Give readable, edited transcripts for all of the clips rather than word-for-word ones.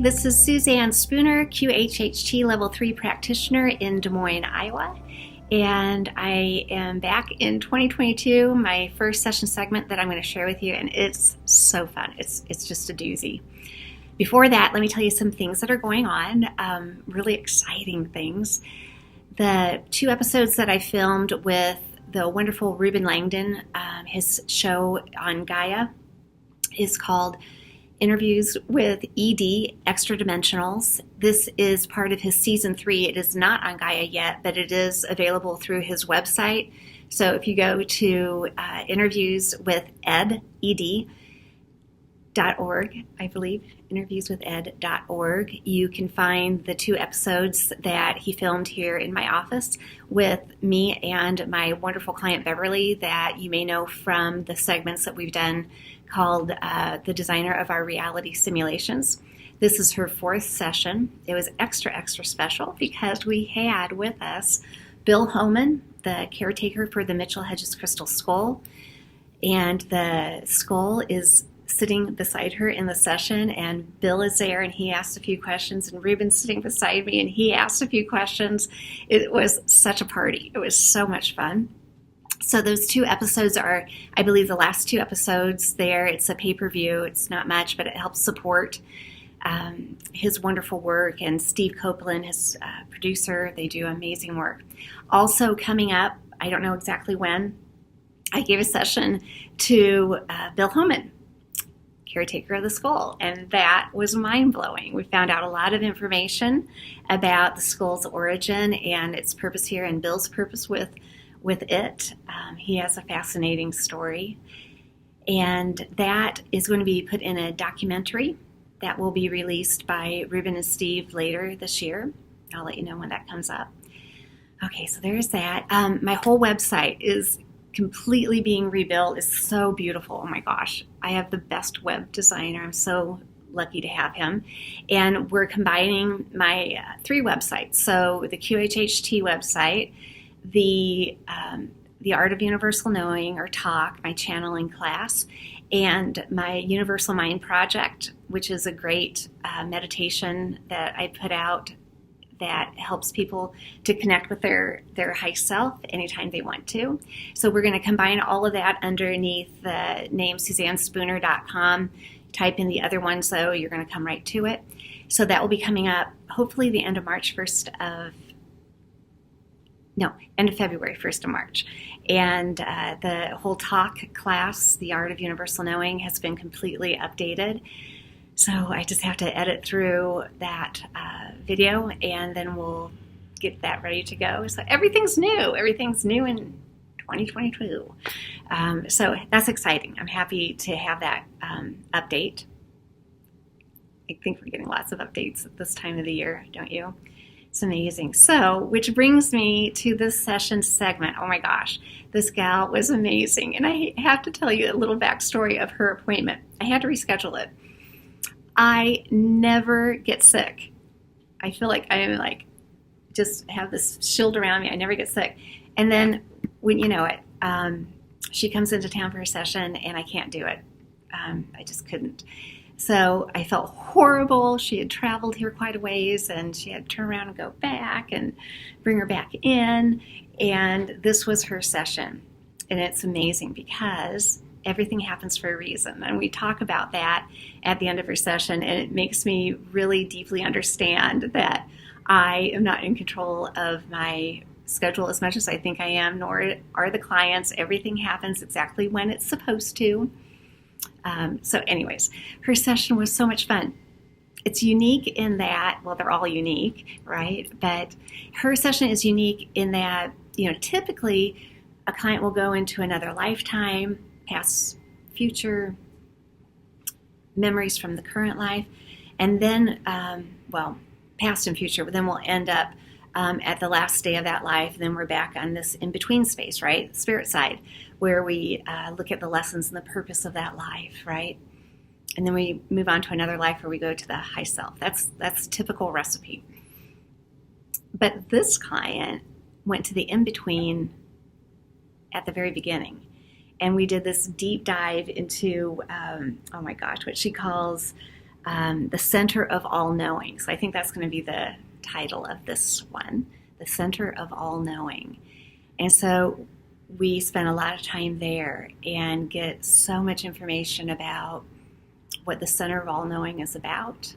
this is Suzanne Spooner, QHHT Level 3 practitioner in Des Moines, Iowa. And I am back in 2022, my first session segment that I'm going to share with you, and it's so fun. It's just a doozy. Before that, let me tell you some things that are going on, really exciting things. The 2 episodes that I filmed with the wonderful Ruben Langdon, his show on Gaia is called Interviews with ED Extra Dimensionals. This is part of his season 3. It is not on Gaia yet, but it is available through his website. So if you go to interviewswithed.org, I believe, interviewswithed.org, you can find the 2 episodes that he filmed here in my office with me and my wonderful client Beverly that you may know from the segments that we've done called The Designer of Our Reality Simulations. This is her 4th session. It was extra special because we had with us Bill Homan, the caretaker for the Mitchell Hedges Crystal Skull, and the skull is sitting beside her in the session, and Bill is there and he asked a few questions, and Ruben's sitting beside me and he asked a few questions. It was such a party. It was so much fun. So those 2 episodes are, I believe, the last 2 episodes there. It's a pay-per-view. It's not much, but it helps support his wonderful work. And Steve Copeland, his producer, they do amazing work. Also coming up, I don't know exactly when, I gave a session to Bill Homan, caretaker of the skull, and that was mind-blowing. We found out a lot of information about the skull's origin and its purpose here, and Bill's purpose with it. He has a fascinating story, and that is going to be put in a documentary that will be released by Ruben and Steve later this year. I'll let you know when that comes up. Okay, so there's that. My whole website is completely being rebuilt. It's so beautiful. Oh my gosh, I have the best web designer. I'm so lucky to have him. And we're combining my 3 websites. So the QHHT website, the Art of Universal Knowing, or Talk, my channeling class, and my Universal Mind Project, which is a great meditation that I put out that helps people to connect with their high self anytime they want to. So we're going to combine all of that underneath the name SuzanneSpooner.com. Type in the other one, so you're going to come right to it. So that will be coming up hopefully the end of February, 1st of March. And the whole Talk class, The Art of Universal Knowing, has been completely updated. So I just have to edit through that video, and then we'll get that ready to go. So everything's new. Everything's new in 2022. So that's exciting. I'm happy to have that update. I think we're getting lots of updates at this time of the year, don't you? It's amazing. So, which brings me to this session segment. Oh my gosh, this gal was amazing. And I have to tell you a little backstory of her appointment. I had to reschedule it. I never get sick. I feel like I am just have this shield around me. I never get sick. And then when you know it, she comes into town for her session and I can't do it. I just couldn't. So I felt horrible. She had traveled here quite a ways and she had to turn around and go back and bring her back in. And this was her session. And it's amazing because everything happens for a reason. And we talk about that at the end of her session. And it makes me really deeply understand that I am not in control of my schedule as much as I think I am, nor are the clients. Everything happens exactly when it's supposed to. So anyways, her session was so much fun. It's unique in that, well, they're all unique, right? But her session is unique in that, typically a client will go into another lifetime, past, future, memories from the current life, and then, past and future, but then we'll end up at the last day of that life, and then we're back on this in-between space, right? Spirit side, where we look at the lessons and the purpose of that life, right? And then we move on to another life where we go to the high self. That's typical recipe. But this client went to the in-between at the very beginning. And we did this deep dive into, what she calls the center of all knowing. So I think that's going to be the title of this one, the center of all knowing. And so we spend a lot of time there and get so much information about what the center of all knowing is about.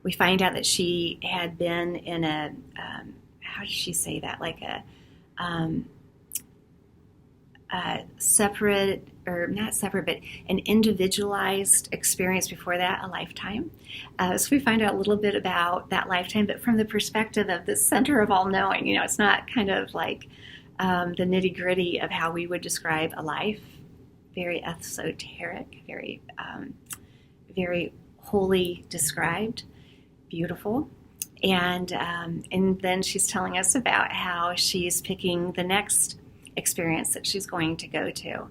We find out that she had been in a, how did she say that? Like a separate, or not separate, but an individualized experience before that, a lifetime. So we find out a little bit about that lifetime, but from the perspective of the center of all knowing. It's not kind of like the nitty gritty of how we would describe a life. Very esoteric, very, very wholly described, beautiful. And then she's telling us about how she's picking the next experience that she's going to go to.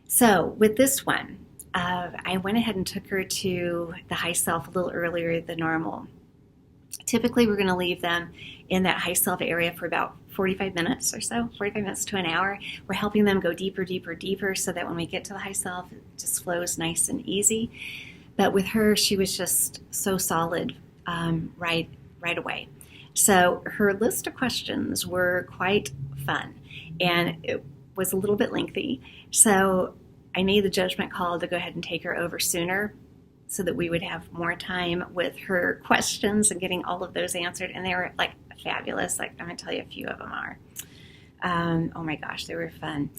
So with this one, I went ahead and took her to the high self a little earlier than normal. Typically, we're going to leave them in that high self area for about 45 minutes or so, 45 minutes to an hour. We're helping them go deeper, deeper, deeper, so that when we get to the high self, it just flows nice and easy. But with her, she was just so solid right away. So her list of questions were quite fun, and it was a little bit lengthy. So I made the judgment call to go ahead and take her over sooner so that we would have more time with her questions and getting all of those answered. And they were like fabulous. Like, I'm going to tell you a few of them are. Oh my gosh, they were fun.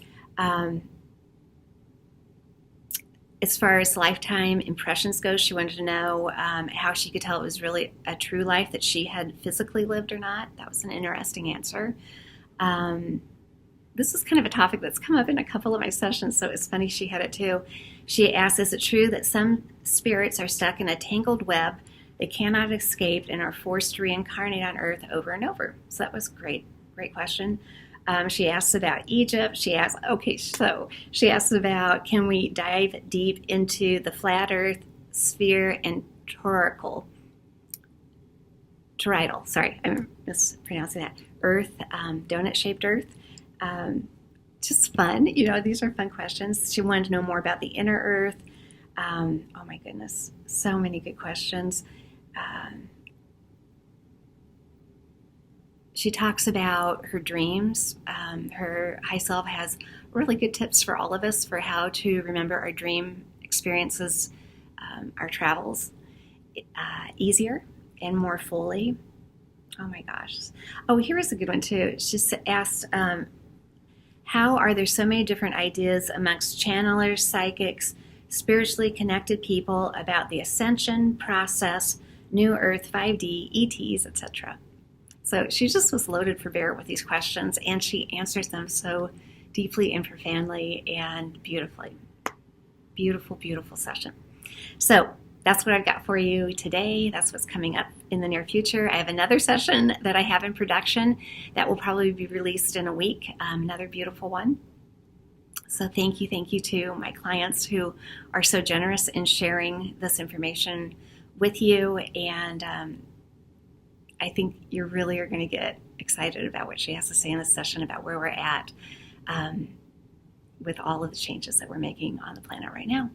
As far as lifetime impressions go, she wanted to know how she could tell it was really a true life that she had physically lived or not. That was an interesting answer. This is kind of a topic that's come up in a couple of my sessions, so it's funny she had it too. She asked, is it true that some spirits are stuck in a tangled web they cannot escape and are forced to reincarnate on Earth over and over? So that was great question. She asks about Egypt. She asks about, can we dive deep into the flat Earth, sphere, and torical? Torical, sorry, I'm mispronouncing that. Earth, donut-shaped Earth. Just fun. These are fun questions. She wanted to know more about the inner Earth. Oh my goodness, so many good questions. She talks about her dreams. Her high self has really good tips for all of us for how to remember our dream experiences, our travels, easier and more fully. Oh my gosh. Oh, here's a good one too. She asked, how are there so many different ideas amongst channelers, psychics, spiritually connected people about the ascension process, New Earth, 5D, ETs, etc.? So she just was loaded for bear with these questions, and she answers them so deeply and profoundly and beautifully. Beautiful, beautiful session. So that's what I've got for you today. That's what's coming up in the near future. I have another session that I have in production that will probably be released in a week, another beautiful one. So thank you to my clients who are so generous in sharing this information with you. And I think you really are going to get excited about what she has to say in this session about where we're at with all of the changes that we're making on the planet right now.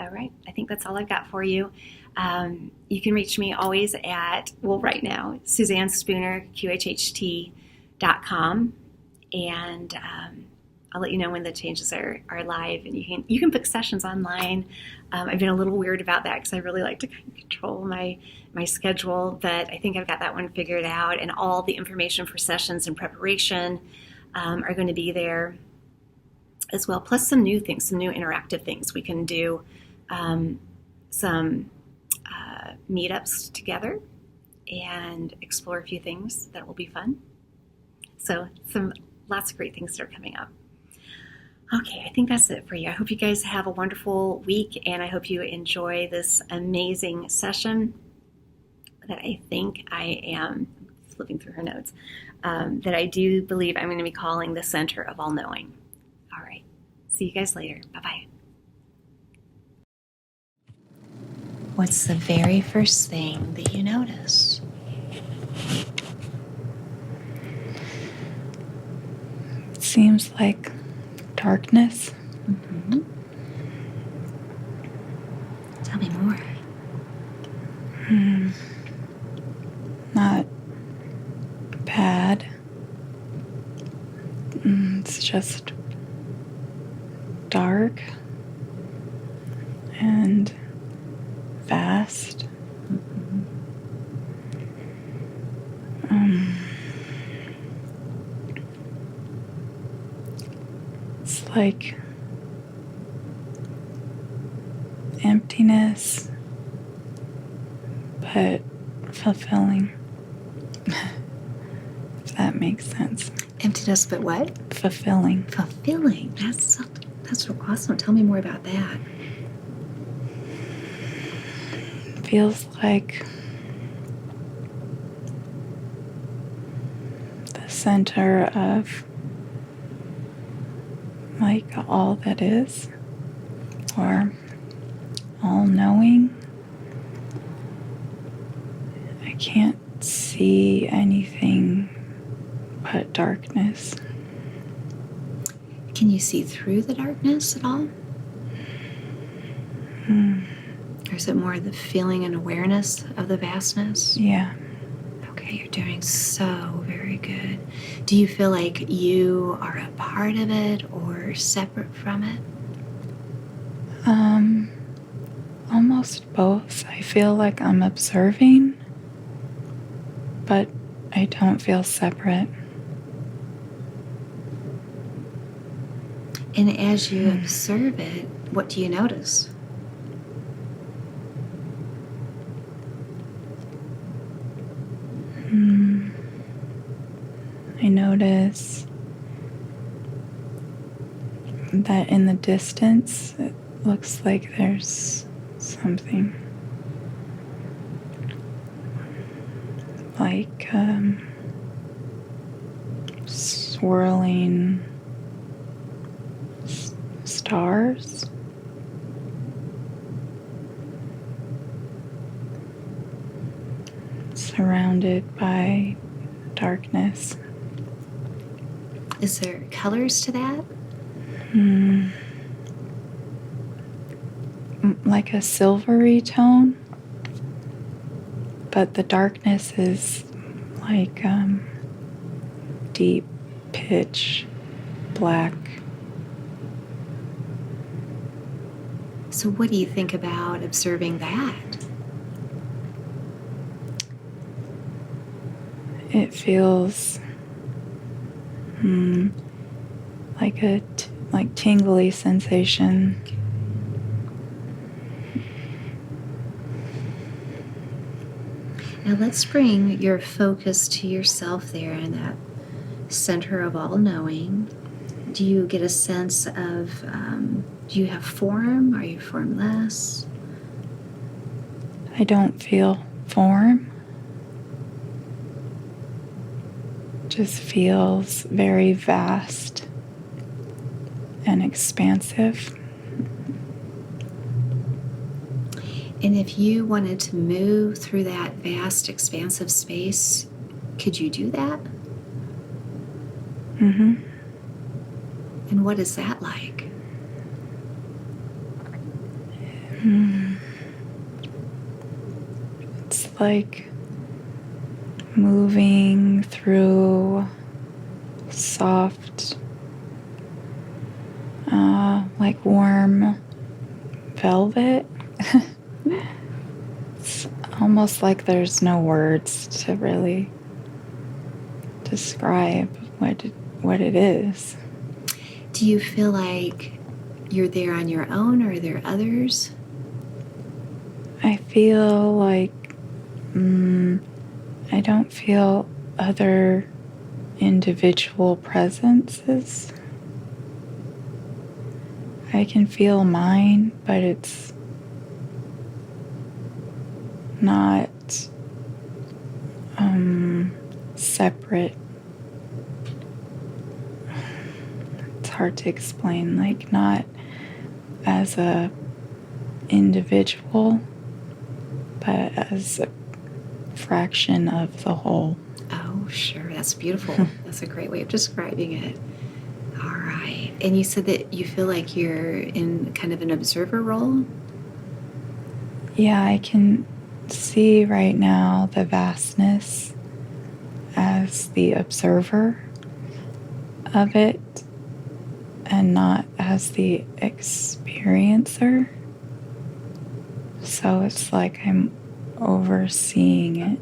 All right, I think that's all I've got for you. You can reach me always at, right now, Suzanne Spooner, QHHT.com. And I'll let you know when the changes are live, and you can book sessions online. I've been a little weird about that because I really like to kind of control my schedule, but I think I've got that one figured out, and all the information for sessions and preparation are going to be there as well, plus some new things, some new interactive things. We can do some meetups together and explore a few things that will be fun. So lots of great things that are coming up. Okay, I think that's it for you. I hope you guys have a wonderful week, and I hope you enjoy this amazing session that I think I am flipping through her notes, that I do believe I'm going to be calling the center of all knowing. All right. See you guys later. Bye-bye. What's the very first thing that you notice? It seems like darkness. Mm-hmm. Tell me more. not bad. It's just dark and vast. It's like emptiness, but fulfilling. If that makes sense. Emptiness, but what? Fulfilling. Fulfilling. That's awesome. Tell me more about that. Feels like the center of like all that is, or all knowing. I can't see anything but darkness. Can you see through the darkness at all? Or is it more the feeling and awareness of the vastness? Yeah. Okay, you're doing so very good. Do you feel like you are a part of it or separate from it? Almost both. I feel like I'm observing, but I don't feel separate. And as you observe it, what do you notice? I notice that in the distance, it looks like there's something like swirling stars. Surrounded by darkness. Is there colors to that? Like a silvery tone, but the darkness is like deep pitch black. So what do you think about observing that? It feels like a tingly sensation. Now let's bring your focus to yourself there in that center of all knowing. Do you get a sense of, do you have form? Are you formless? I don't feel form. Just feels very vast and expansive. And if you wanted to move through that vast, expansive space, could you do that? Mm-hmm. And what is that like? It's like moving through soft, like warm velvet. It's almost like there's no words to really describe what it is. Do you feel like you're there on your own, or are there others? I feel like I don't feel other individual presences. I can feel mine, but it's not separate. It's hard to explain, like not as a individual, but as a fraction of the whole. Oh, sure. That's beautiful. That's a great way of describing it. All right. And you said that you feel like you're in kind of an observer role? Yeah, I can see right now the vastness as the observer of it and not as the experiencer. So it's like I'm overseeing it.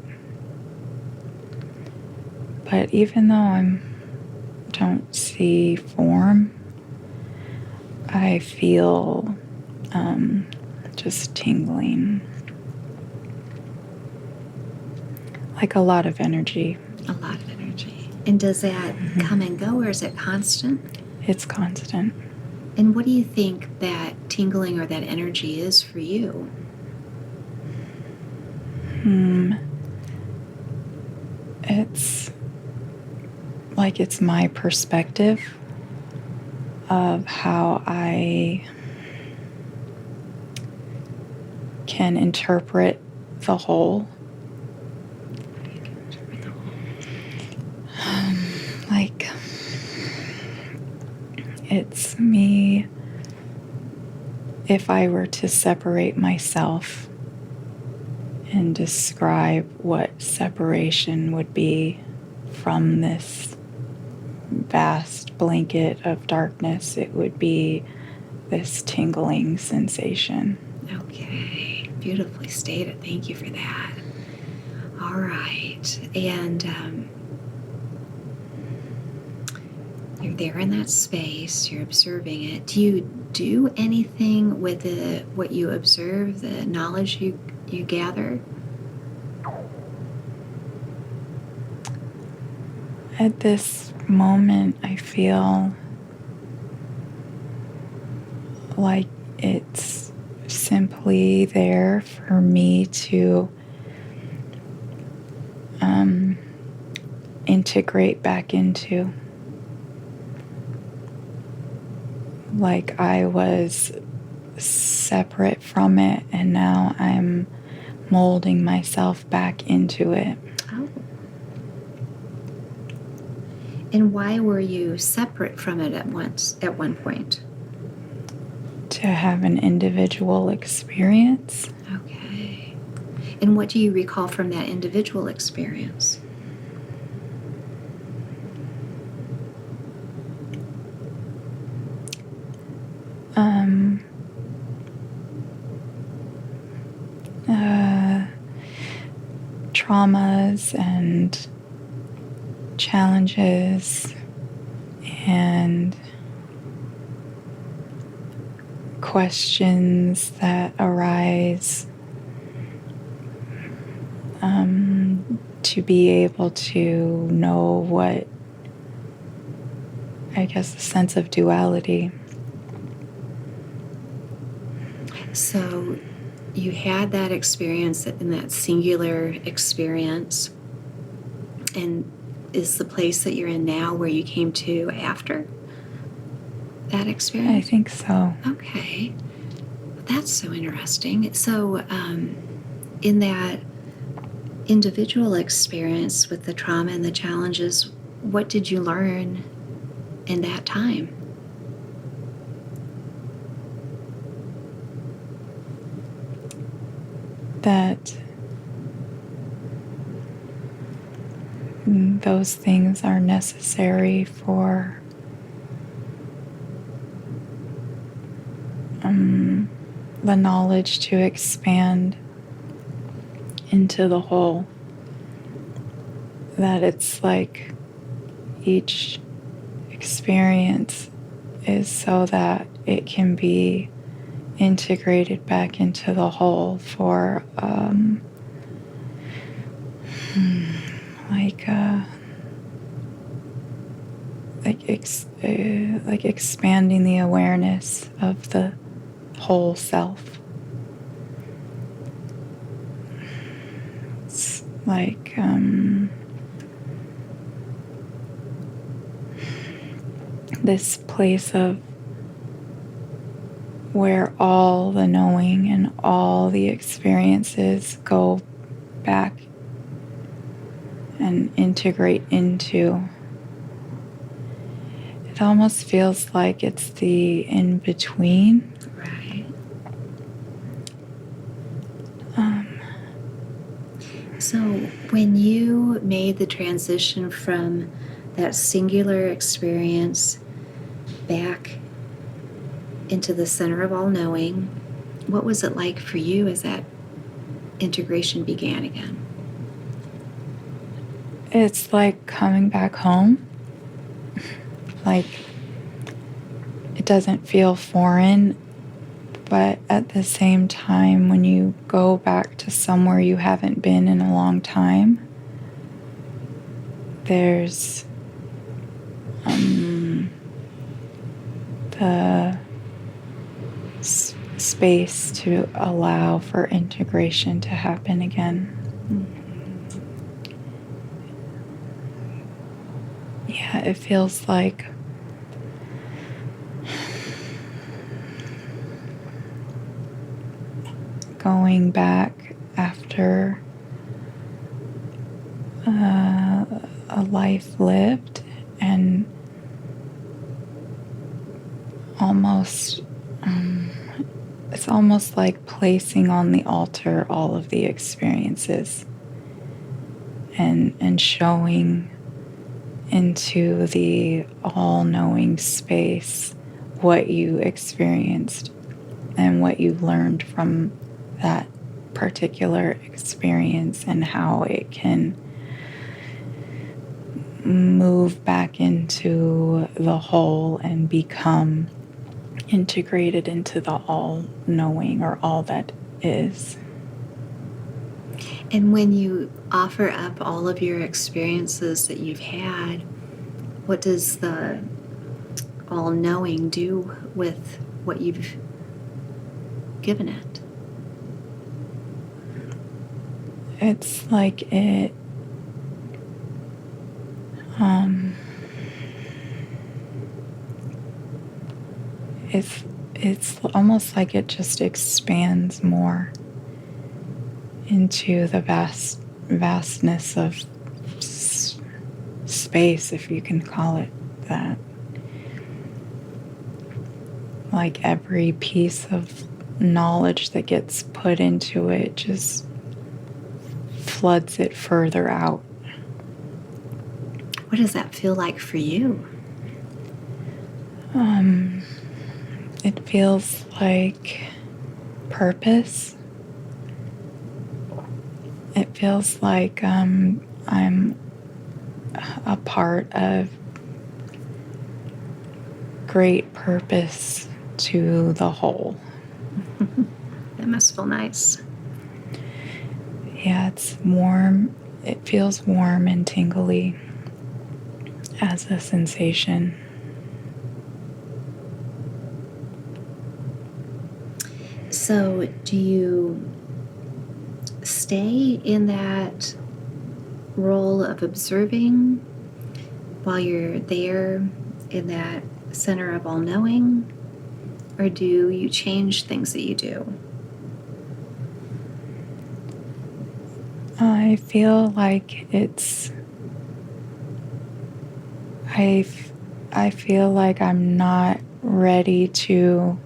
But even though I don't see form, I feel just tingling. Like a lot of energy. A lot of energy. And does that come and go, or is it constant? It's constant. And what do you think that tingling or that energy is for you? It's like it's my perspective of how I can interpret the whole. Like it's me if I were to separate myself and describe what separation would be from this vast blanket of darkness, it would be this tingling sensation. Okay, beautifully stated. Thank you for that. All right. And you're there in that space, you're observing it. Do you do anything with what you observe, the knowledge you gather? At this moment, I feel like it's simply there for me to integrate back into. Like I was separate from it, and now I'm molding myself back into it. Oh. And why were you separate from it at one point? To have an individual experience. Okay. And what do you recall from that individual experience? Traumas and challenges and questions that arise to be able to know what, I guess, the sense of duality. So you had that experience in that singular experience, and is the place that you're in now where you came to after that experience? I think so. Okay. That's so interesting. So in that individual experience with the trauma and the challenges, what did you learn in that time? That those things are necessary for the knowledge to expand into the whole. That it's like each experience is so that it can be integrated back into the whole for like expanding the awareness of the whole self. It's like this place of where all the knowing and all the experiences go back and integrate into. It almost feels like it's the in-between. Right. So, when you made the transition from that singular experience back into the center of all knowing, what was it like for you as that integration began again? It's like coming back home. Like, it doesn't feel foreign, but at the same time, when you go back to somewhere you haven't been in a long time, there's the space to allow for integration to happen again. Yeah, it feels like going back after a life lived and almost it's almost like placing on the altar all of the experiences and showing into the all-knowing space what you experienced and what you learned from that particular experience and how it can move back into the whole and become integrated into the all-knowing or all that is. And when you offer up all of your experiences that you've had, what does the all-knowing do with what you've given it? It's like it's almost like it just expands more into the vastness of space, if you can call it that. Like every piece of knowledge that gets put into it just floods it further out. What does that feel like for you? It feels like purpose. It feels like I'm a part of great purpose to the whole. That must feel nice. Yeah, it's warm. It feels warm and tingly as a sensation. So, do you stay in that role of observing while you're there in that center of all knowing? Or do you change things that you do? I feel like I feel like I'm not ready to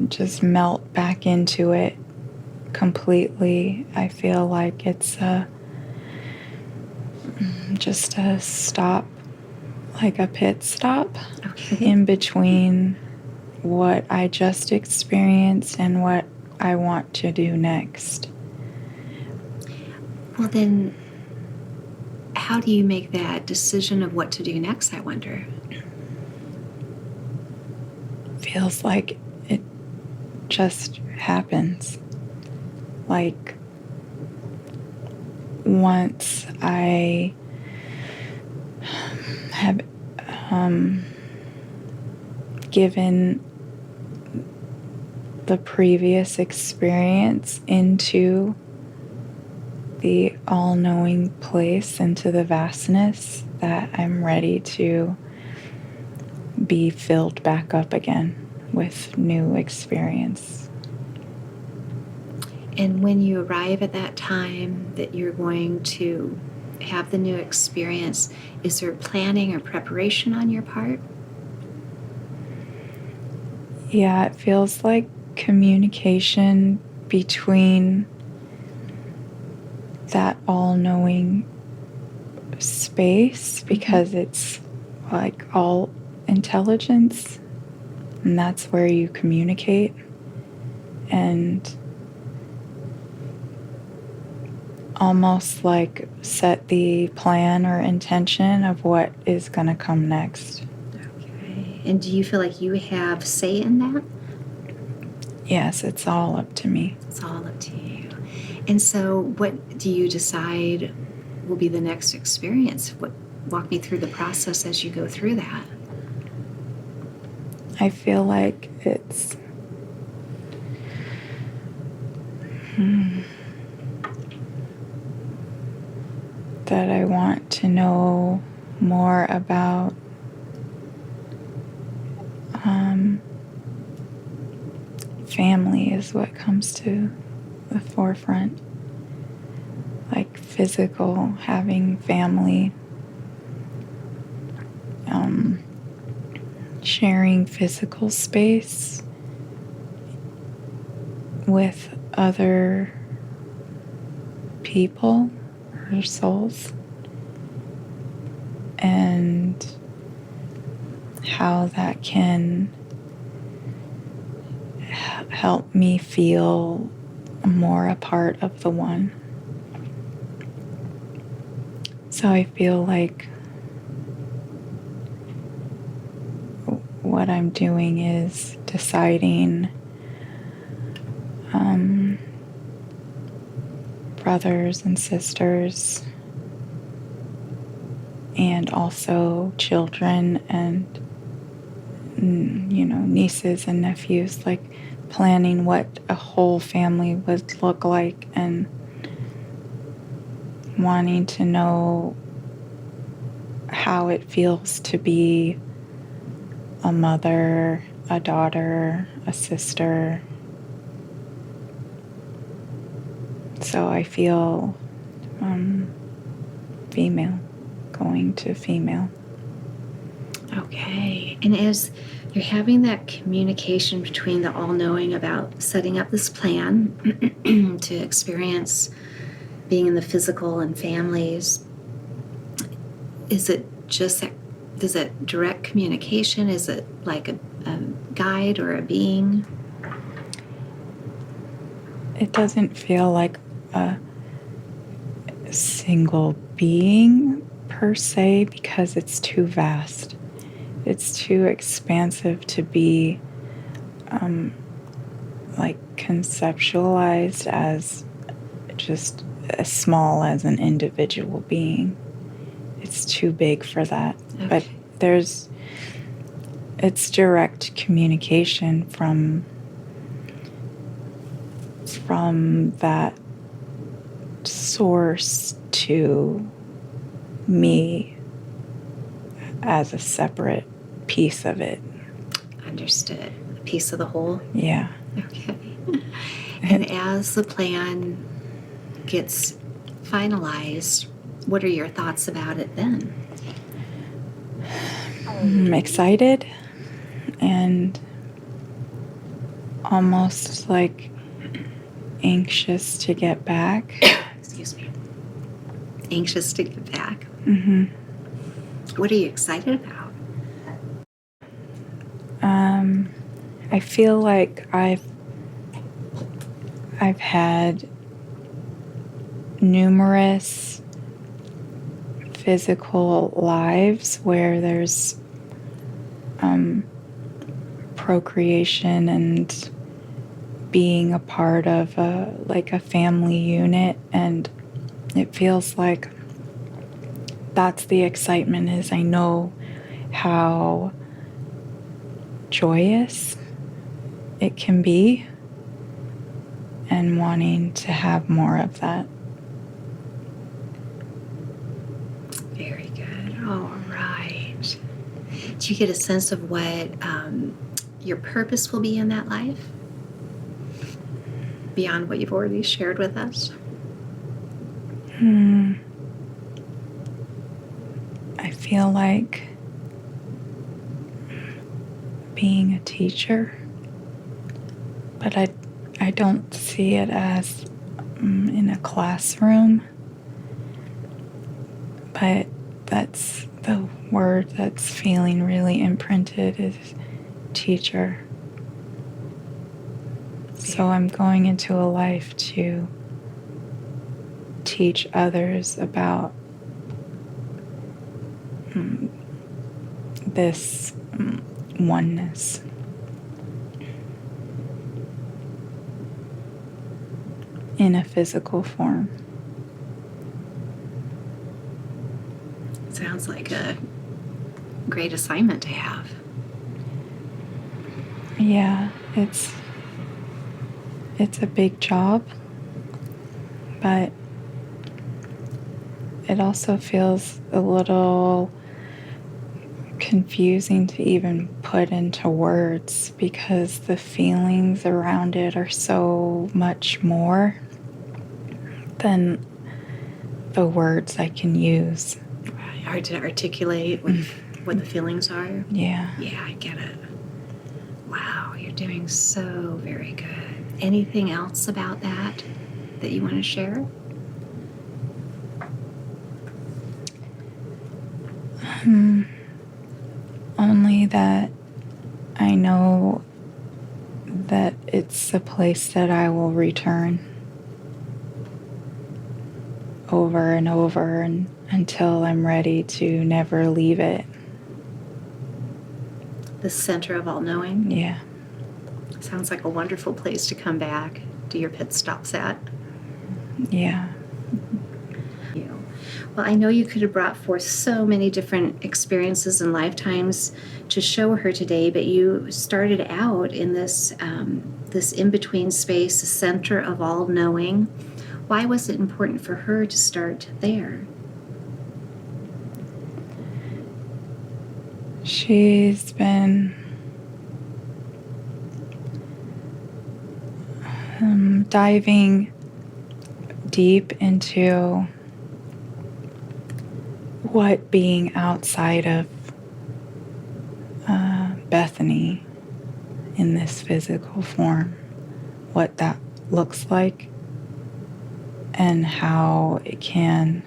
just melt back into it completely. I feel like it's just a stop, like a pit stop in between what I just experienced and what I want to do next. Well, then, how do you make that decision of what to do next, I wonder? Feels like it just happens. Like once I have given the previous experience into the all-knowing place, into the vastness, that I'm ready to be filled back up again with new experience. And when you arrive at that time that you're going to have the new experience, is there planning or preparation on your part? Yeah, it feels like communication between that all-knowing space, because it's like all intelligence, and that's where you communicate and almost like set the plan or intention of what is going to come next. Okay. And do you feel like you have say in that? Yes, it's all up to me. It's all up to you. And so what do you decide will be the next experience? Walk me through the process as you go through that. I feel like it's that I want to know more about family is what comes to the forefront. Like physical, having family, sharing physical space with other people or souls, and how that can help me feel more a part of the one. So I feel like what I'm doing is deciding brothers and sisters, and also children and nieces and nephews, like planning what a whole family would look like, and wanting to know how it feels to be a mother, a daughter, a sister. So I feel female, going to female. Okay. And as you're having that communication between the all-knowing about setting up this plan to experience being in the physical and families, is it just that, is it direct communication? Is it like a guide or a being? It doesn't feel like a single being per se, because it's too vast. It's too expansive to be like conceptualized as just as small as an individual being. It's too big for that. Okay. But it's direct communication from that source to me as a separate piece of it. Understood. A piece of the whole? Yeah. Okay. And as the plan gets finalized, what are your thoughts about it then? I'm excited and almost like anxious to get back. Excuse me. Anxious to get back. Mm-hmm. What are you excited about? I feel like I've had numerous physical lives where there's procreation and being a part of a family unit, and it feels like that's the excitement. Is I know how joyous it can be, and wanting to have more of that. Very good. All right. Do you get a sense of what your purpose will be in that life? Beyond what you've already shared with us? I feel like being a teacher, but I I don't see it as in a classroom, but that's the word that's feeling really imprinted is teacher. So I'm going into a life to teach others about this oneness. In a physical form. Sounds like a great assignment to have. Yeah, it's a big job, but it also feels a little confusing to even put into words because the feelings around it are so much more than the words I can use. Right. Hard to articulate what the feelings are. Yeah. Yeah, I get it. Wow, you're doing so very good. Anything else about that you want to share? Only that I know that it's a place that I will return over and over until I'm ready to never leave it. The center of all knowing? Yeah. Sounds like a wonderful place to come back, do your pit stops at. Yeah. Well, I know you could have brought forth so many different experiences and lifetimes to show her today, but you started out in this this in-between space, the center of all knowing. Why was it important for her to start there? She's been diving deep into what being outside of Bethany in this physical form, what that looks like, and how it can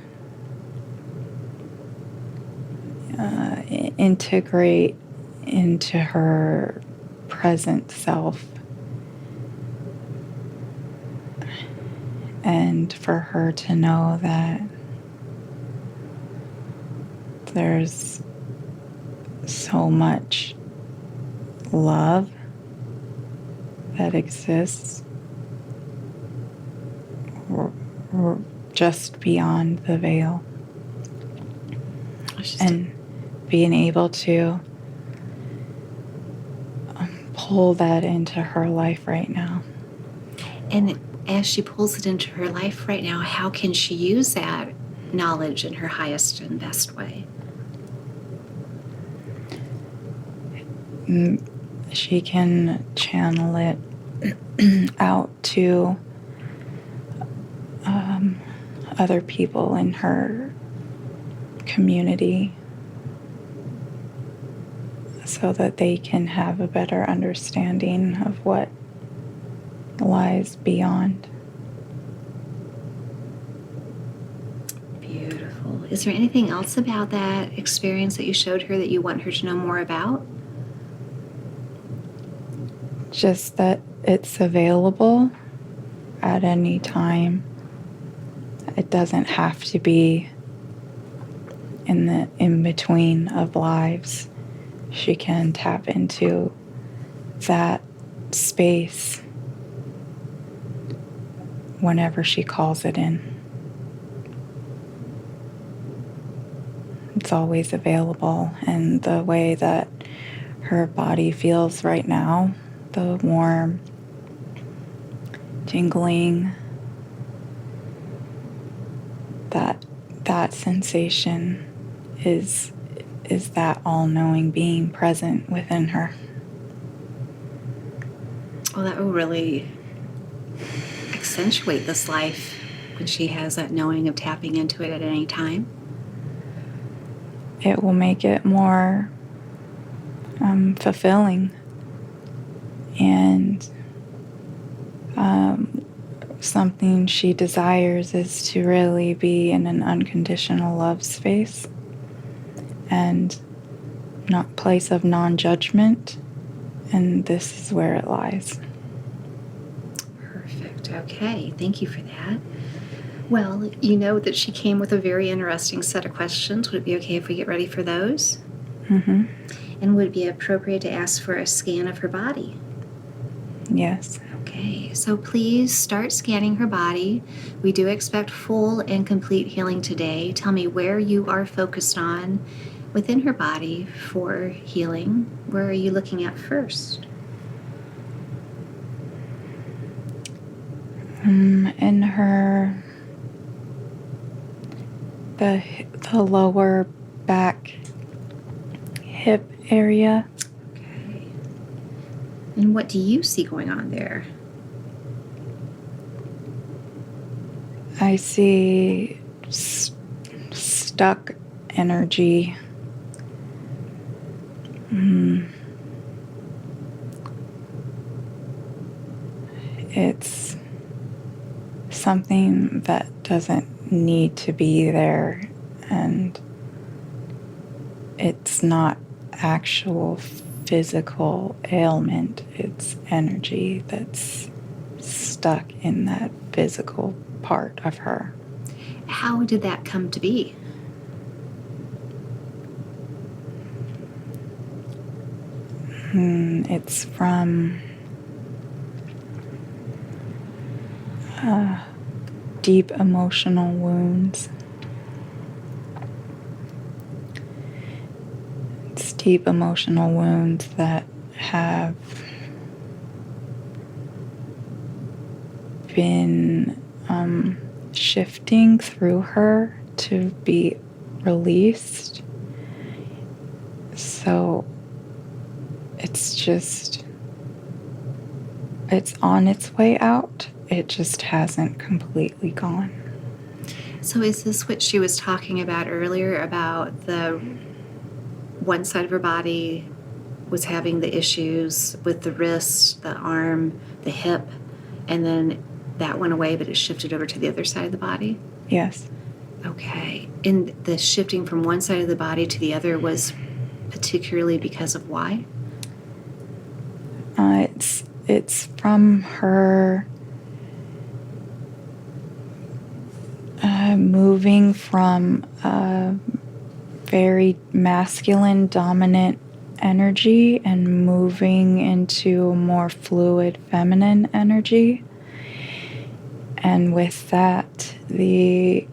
integrate into her present self, and for her to know that there's so much love that exists just beyond the veil. And being able to pull that into her life right now. And as she pulls it into her life right now, how can she use that knowledge in her highest and best way? She can channel it out to other people in her community so that they can have a better understanding of what lies beyond. Beautiful. Is there anything else about that experience that you showed her that you want her to know more about? Just that it's available at any time. It doesn't have to be in the in-between of lives. She can tap into that space whenever she calls it in. It's always available, and the way that her body feels right now, the warm, tingling, that sensation is that all-knowing being present within her. Well, that will really accentuate this life when she has that knowing of tapping into it at any time. It will make it more fulfilling and something she desires is to really be in an unconditional love space and not place of non-judgment, and this is where it lies. Perfect. Okay, thank you for that. Well, you know that she came with a very interesting set of questions. Would it be okay if we get ready for those? Mm-hmm. And would it be appropriate to ask for a scan of her body? Yes. Okay, so please start scanning her body. We do expect full and complete healing today. Tell me where you are focused on within her body for healing. Where are you looking at first? In her, the lower back hip area. Okay. And what do you see going on there? I see stuck energy. It's something that doesn't need to be there, and it's not actual physical ailment. It's energy that's stuck in that physical part of her. How did that come to be? It's from deep emotional wounds. It's deep emotional wounds that have been shifting through her to be released. So it's on its way out. It just hasn't completely gone. So is this what she was talking about earlier, about the one side of her body was having the issues with the wrist, the arm, the hip, and then that went away, but it shifted over to the other side of the body? Yes. Okay. And the shifting from one side of the body to the other was particularly because of why? It's from her moving from a very masculine dominant energy and moving into a more fluid feminine energy. And with that, the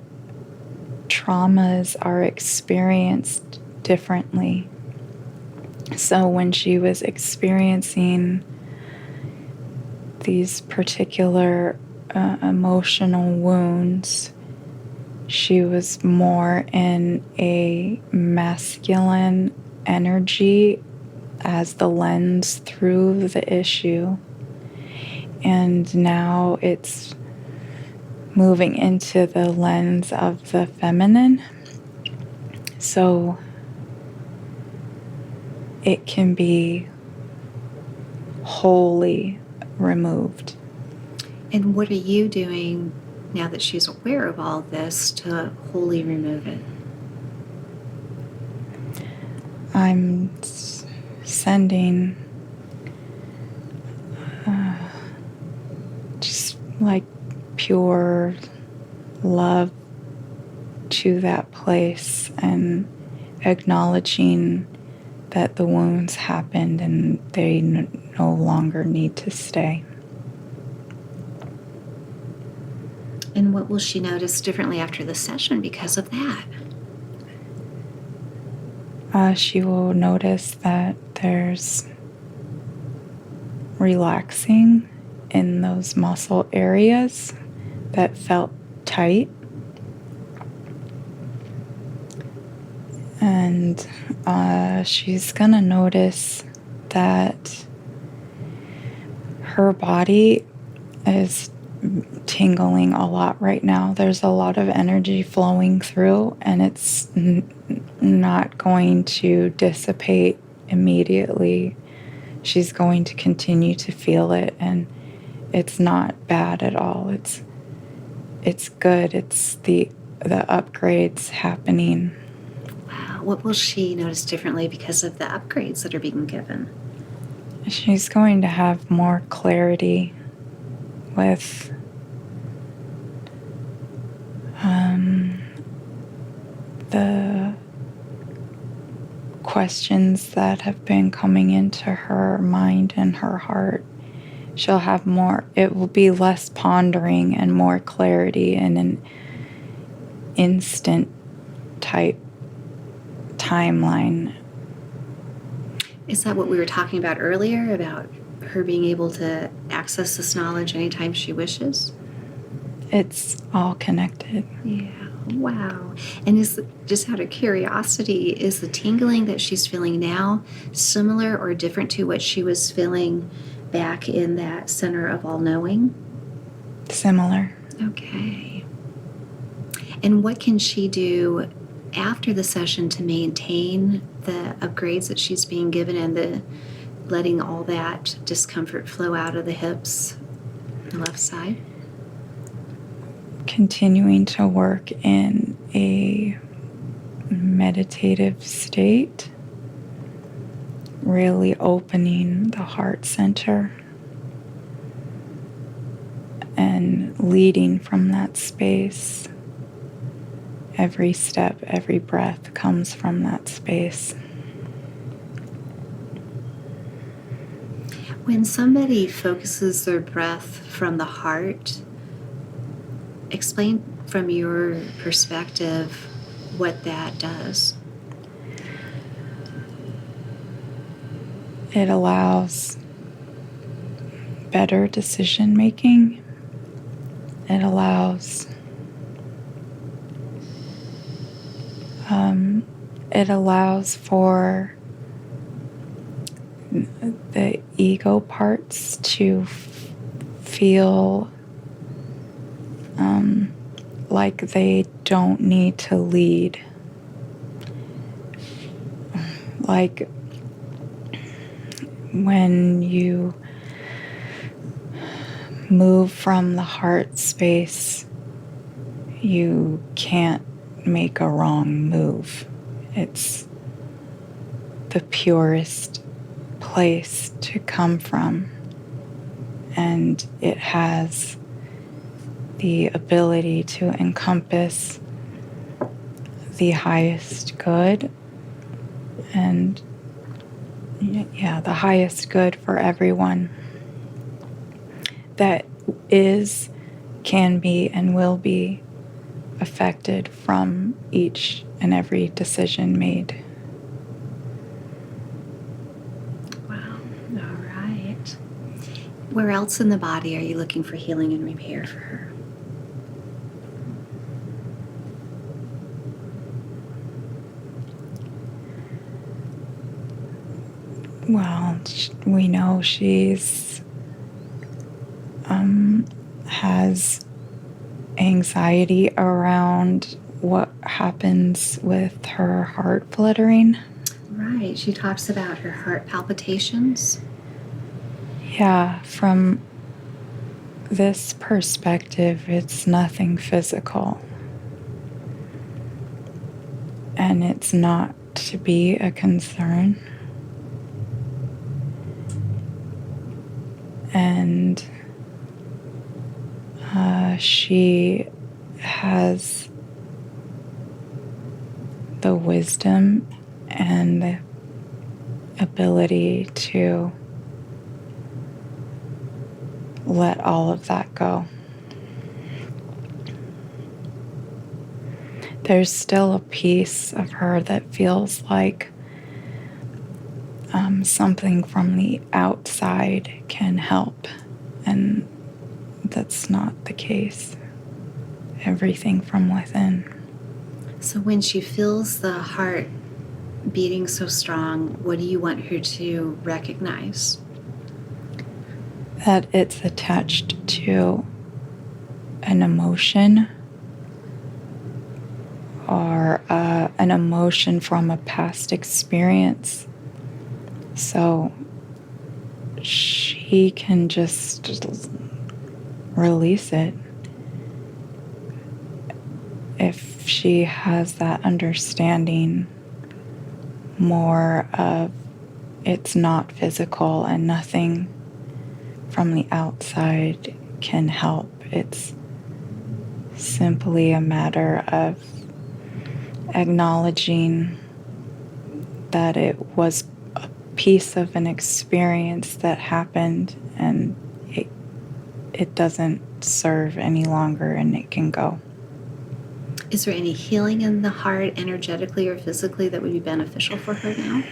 traumas are experienced differently. So when she was experiencing these particular emotional wounds, she was more in a masculine energy as the lens through the issue. And now it's moving into the lens of the feminine. So it can be wholly removed. And what are you doing now that she's aware of all this to wholly remove it? I'm sending just like pure love to that place and acknowledging that the wounds happened and they no longer need to stay. And what will she notice differently after the session because of that? She will notice that there's relaxing in those muscle areas that felt tight. And she's gonna notice that her body is tingling a lot right now. There's a lot of energy flowing through, and it's not going to dissipate immediately. She's going to continue to feel it, and it's not bad at all. It's good. It's the upgrades happening. Wow. What will she notice differently because of the upgrades that are being given? She's going to have more clarity with the questions that have been coming into her mind and her heart. She'll have more, it will be less pondering and more clarity in an instant type timeline. Is that what we were talking about earlier, about her being able to access this knowledge anytime she wishes? It's all connected. Yeah. Wow. And just out of curiosity, is the tingling that she's feeling now similar or different to what she was feeling back in that center of all knowing? Similar. Okay. And what can she do after the session to maintain the upgrades that she's being given and the letting all that discomfort flow out of the hips on the left side? Continuing to work in a meditative state, really opening the heart center and leading from that space. Every step, every breath comes from that space. When somebody focuses their breath from the heart, explain from your perspective what that does. It allows better decision making. It allows for the ego parts to feel like they don't need to lead. Like when you move from the heart space, you can't make a wrong move. It's the purest place to come from, and it has the ability to encompass the highest good and the highest good for everyone that is, can be, and will be affected from each and every decision made. Wow. All right. Where else in the body are you looking for healing and repair for her? Well, we know she's has anxiety around what happens with her heart fluttering. Right. She talks about her heart palpitations. Yeah, from this perspective, it's nothing physical. And it's not to be a concern. And she has the wisdom and the ability to let all of that go. There's still a piece of her that feels like something from the outside can help, and that's not the case. Everything from within. So when she feels the heart beating so strong, what do you want her to recognize? That it's attached to an emotion or an emotion from a past experience. So she can just release it. If she has that understanding more of it's not physical and nothing from the outside can help, it's simply a matter of acknowledging that it was a piece of an experience that happened and it doesn't serve any longer and it can go. Is there any healing in the heart, energetically or physically, that would be beneficial for her now?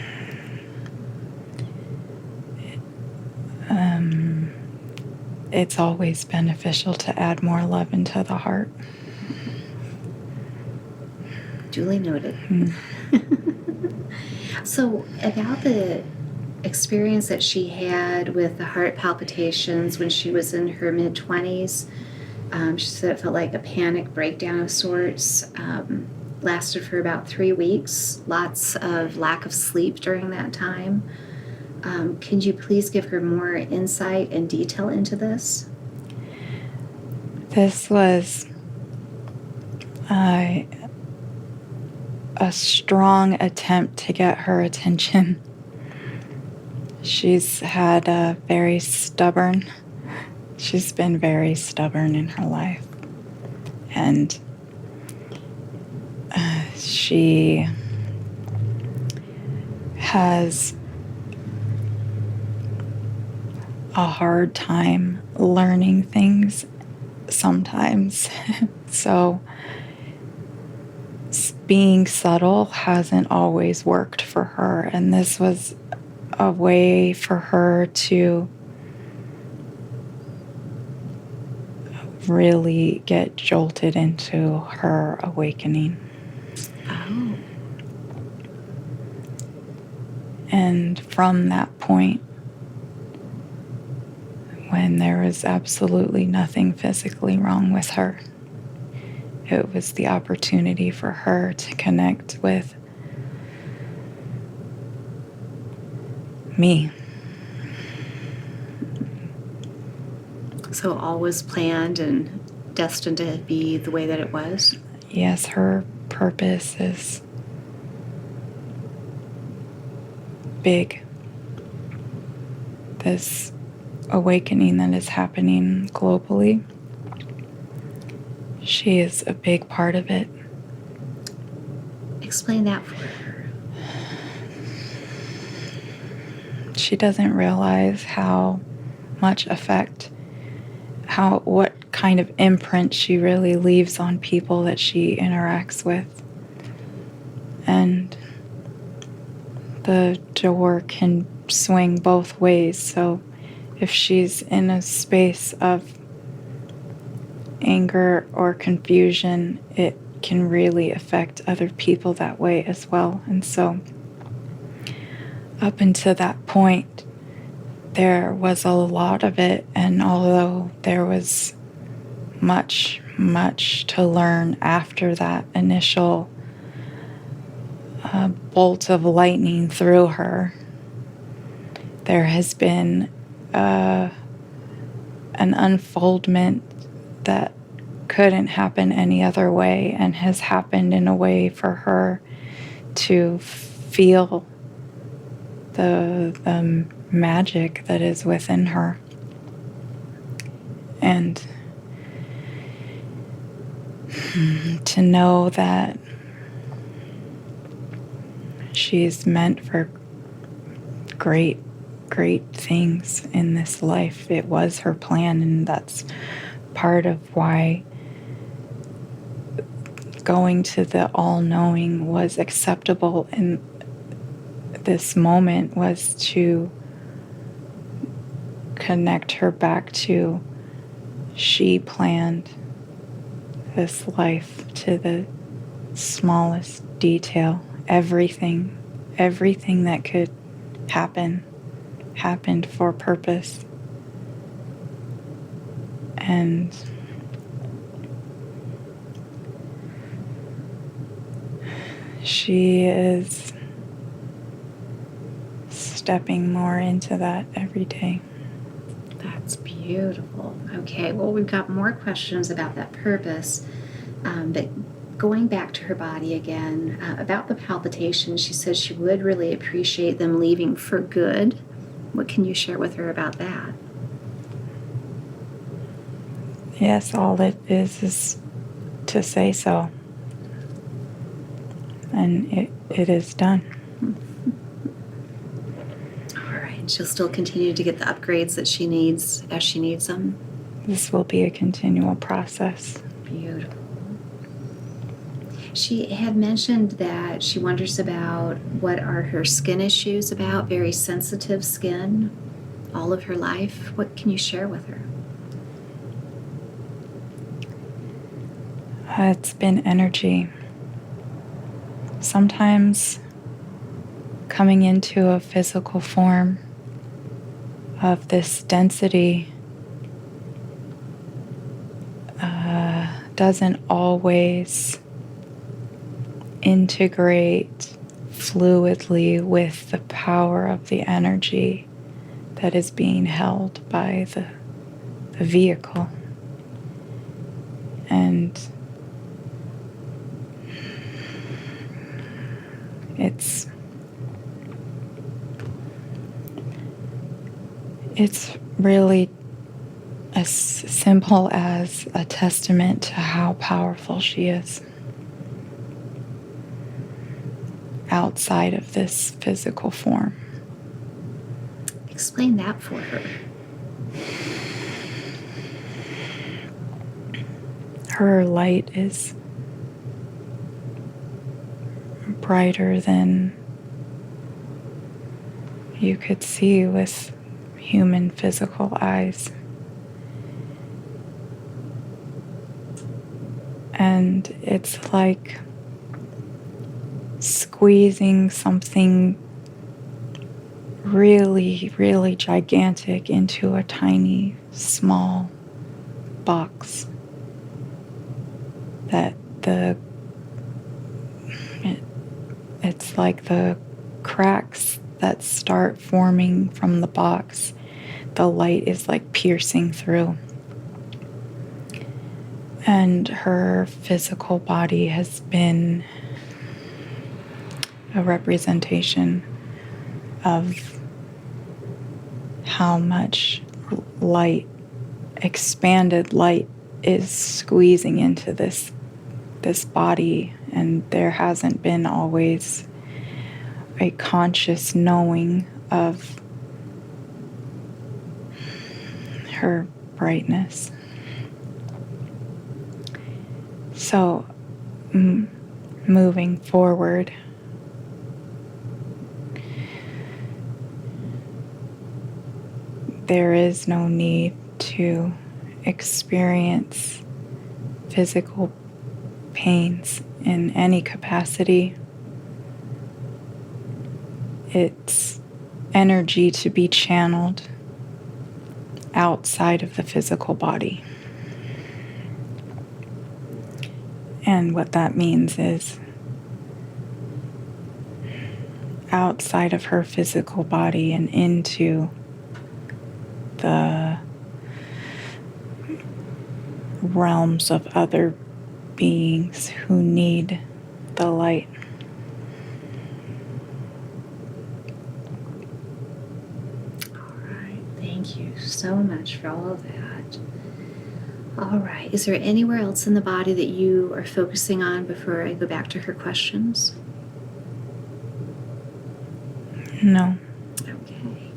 It's always beneficial to add more love into the heart. Duly noted. So, about the experience that she had with the heart palpitations when she was in her mid-20s, she said it felt like a panic breakdown of sorts. Lasted for about 3 weeks. Lots of lack of sleep during that time. Can you please give her more insight and detail into this? This was a strong attempt to get her attention. She's been very stubborn in her life. And she has a hard time learning things sometimes. So being subtle hasn't always worked for her, and this was a way for her to really get jolted into her awakening. Oh. And from that point, when there was absolutely nothing physically wrong with her, it was the opportunity for her to connect with me. So all was planned and destined to be the way that it was? Yes, her purpose is big. This awakening that is happening globally, she is a big part of it. Explain that for her. She doesn't realize how much effect, what kind of imprint she really leaves on people that she interacts with. And the door can swing both ways. So if she's in a space of anger or confusion, it can really affect other people that way as well. And so up until that point, there was a lot of it, and although there was much to learn after that initial bolt of lightning through her, there has been an unfoldment that couldn't happen any other way, and has happened in a way for her to feel the magic that is within her. And to know that she's meant for great things in this life. It was her plan, and that's part of why going to the all-knowing was acceptable in this moment, was to connect her back to she planned this life to the smallest detail. Everything that could happen happened for purpose. And she is stepping more into that every day. That's beautiful. Beautiful. Okay, well, we've got more questions about that purpose, but going back to her body again, about the palpitations, she says she would really appreciate them leaving for good. What can you share with her about that? Yes, all it is to say so. And it is done. All right, she'll still continue to get the upgrades that she needs as she needs them. This will be a continual process. Beautiful. She had mentioned that she wonders about what are her skin issues about, very sensitive skin all of her life. What can you share with her? It's been energy. Sometimes coming into a physical form of this density doesn't always integrate fluidly with the power of the energy that is being held by the vehicle. And it's really as simple as a testament to how powerful she is outside of this physical form. Explain that for her. Her light is brighter than you could see with human physical eyes. And it's like squeezing something really, really gigantic into a tiny, small box that it's like the cracks that start forming from the box, the light is like piercing through. And her physical body has been a representation of how much light, expanded light, is squeezing into this body, and there hasn't been always a conscious knowing of her brightness. So, moving forward, there is no need to experience physical pains in any capacity. It's energy to be channeled outside of the physical body. And what that means is outside of her physical body and into the realms of other beings who need the light. All right, thank you so much for all of that. All right, is there anywhere else in the body that you are focusing on before I go back to her questions? No. Okay.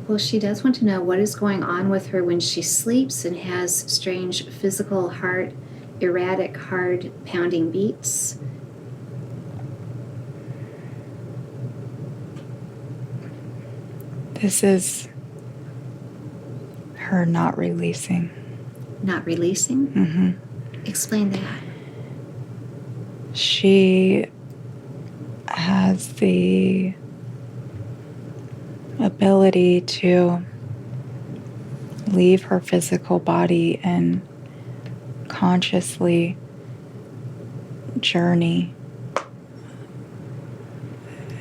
Well, she does want to know what is going on with her when she sleeps and has strange physical erratic, hard pounding beats. This is her not releasing. Not releasing? Mm-hmm. Explain that. She has the ability to leave her physical body and consciously journey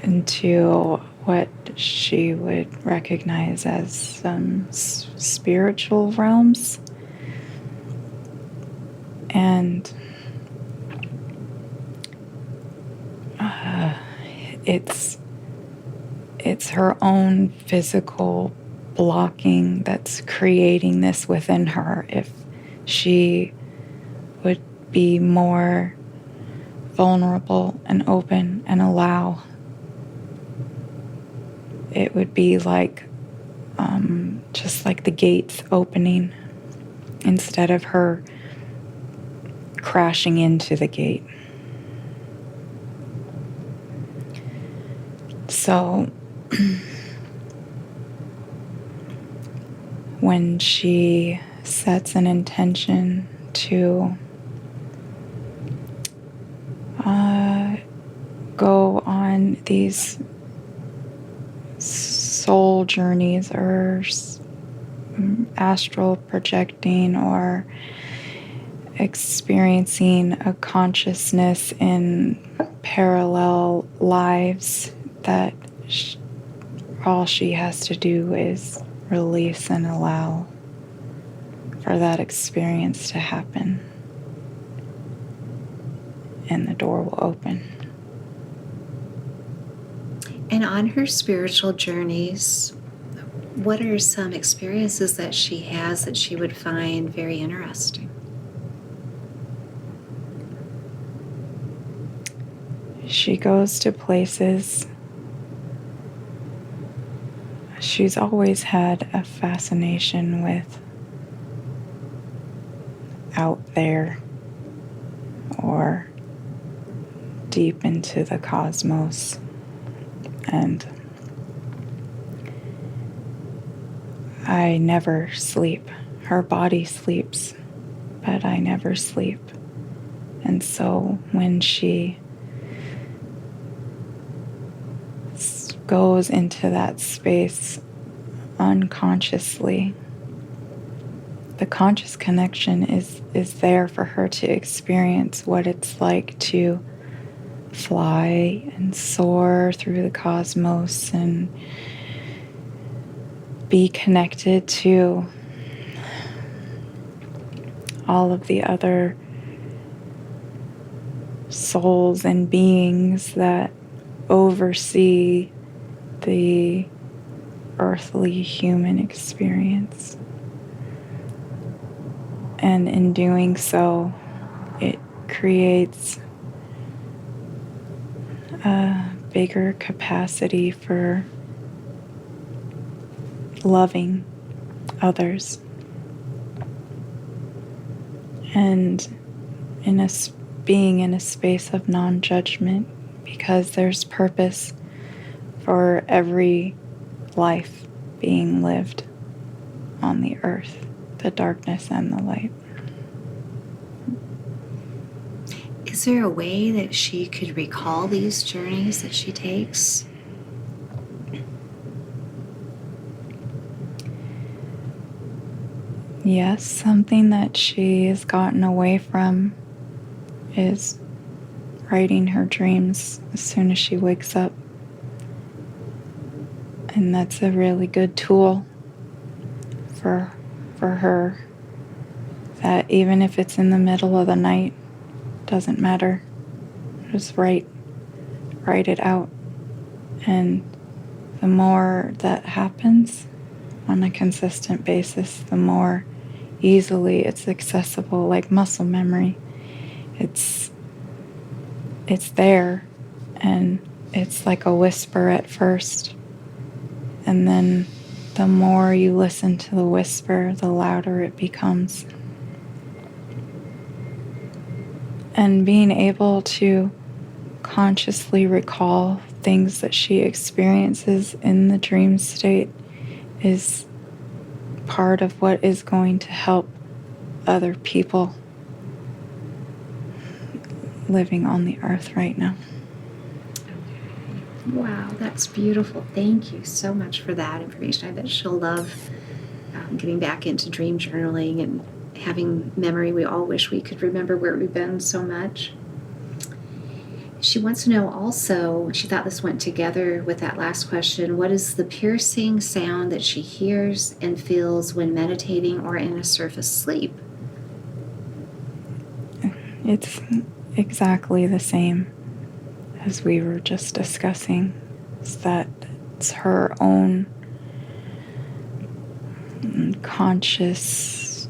into what she would recognize as some spiritual realms. And it's her own physical blocking that's creating this within her. If she would be more vulnerable and open and allow, it would be like just like the gates opening instead of her crashing into the gate. So when she sets an intention to go on these soul journeys or astral projecting or experiencing a consciousness in parallel lives, that all she has to do is release and allow for that experience to happen, and the door will open. And on her spiritual journeys, what are some experiences that she has that she would find very interesting? She goes to places. She's always had a fascination with out there or deep into the cosmos. And I never sleep. Her body sleeps, but I never sleep. And so when she goes into that space unconsciously, the conscious connection is there for her to experience what it's like to fly and soar through the cosmos and be connected to all of the other souls and beings that oversee the earthly human experience. And in doing so, it creates a bigger capacity for loving others. And being in a space of non-judgment, because there's purpose for every life being lived on the earth, the darkness and the light. Is there a way that she could recall these journeys that she takes? Yes, something that she has gotten away from is writing her dreams as soon as she wakes up. And that's a really good tool for her, that even if it's in the middle of the night, doesn't matter. Just write it out. And the more that happens on a consistent basis, the more easily it's accessible, like muscle memory. It's there, and it's like a whisper at first. And then the more you listen to the whisper, the louder it becomes. And being able to consciously recall things that she experiences in the dream state is part of what is going to help other people living on the earth right now. Wow, that's beautiful. Thank you so much for that information. I bet she'll love getting back into dream journaling and having memory. We all wish we could remember where we've been so much. She wants to know also, she thought this went together with that last question, what is the piercing sound that she hears and feels when meditating or in a surface sleep? It's exactly the same as we were just discussing. It's that it's her own conscious,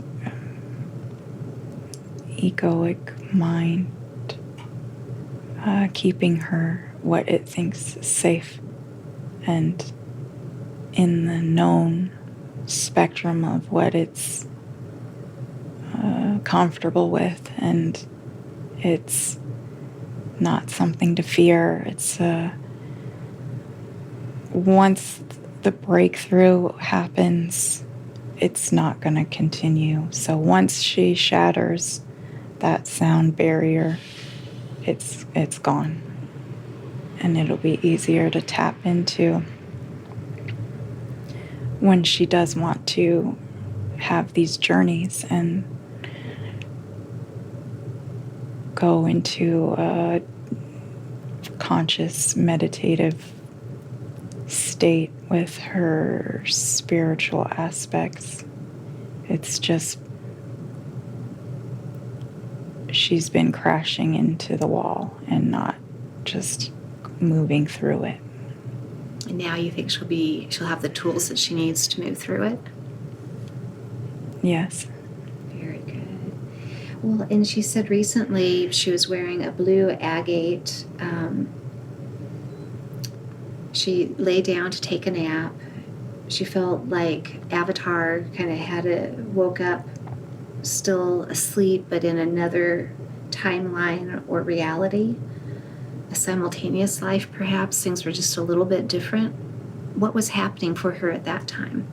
egoic mind keeping her what it thinks is safe and in the known spectrum of what it's comfortable with, and it's not something to fear. It's once the breakthrough happens, it's not going to continue. So once she shatters that sound barrier, it's gone, and it'll be easier to tap into when she does want to have these journeys and go into a conscious meditative state with her spiritual aspects. It's just she's been crashing into the wall and not just moving through it. And now you think she'll have the tools that she needs to move through it? Yes. Very good. Well, and she said recently she was wearing a blue agate. She lay down to take a nap. She felt like Avatar kind of woke up still asleep, but in another timeline or reality. A simultaneous life, perhaps. Things were just a little bit different. What was happening for her at that time?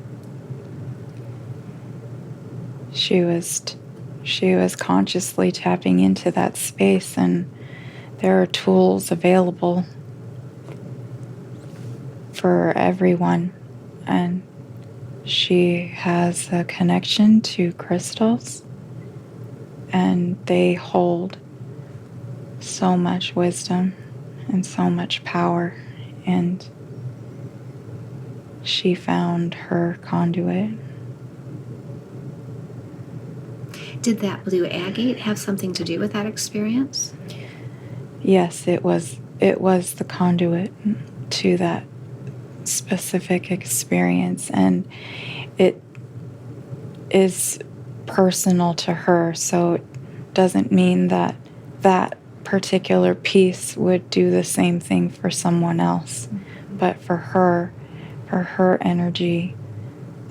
She was consciously tapping into that space, and there are tools available for everyone, and she has a connection to crystals, and they hold so much wisdom and so much power, and she found her conduit. Did that blue agate have something to do with that experience? Yes, it was the conduit to that specific experience, and it is personal to her, so it doesn't mean that that particular piece would do the same thing for someone else. But for her energy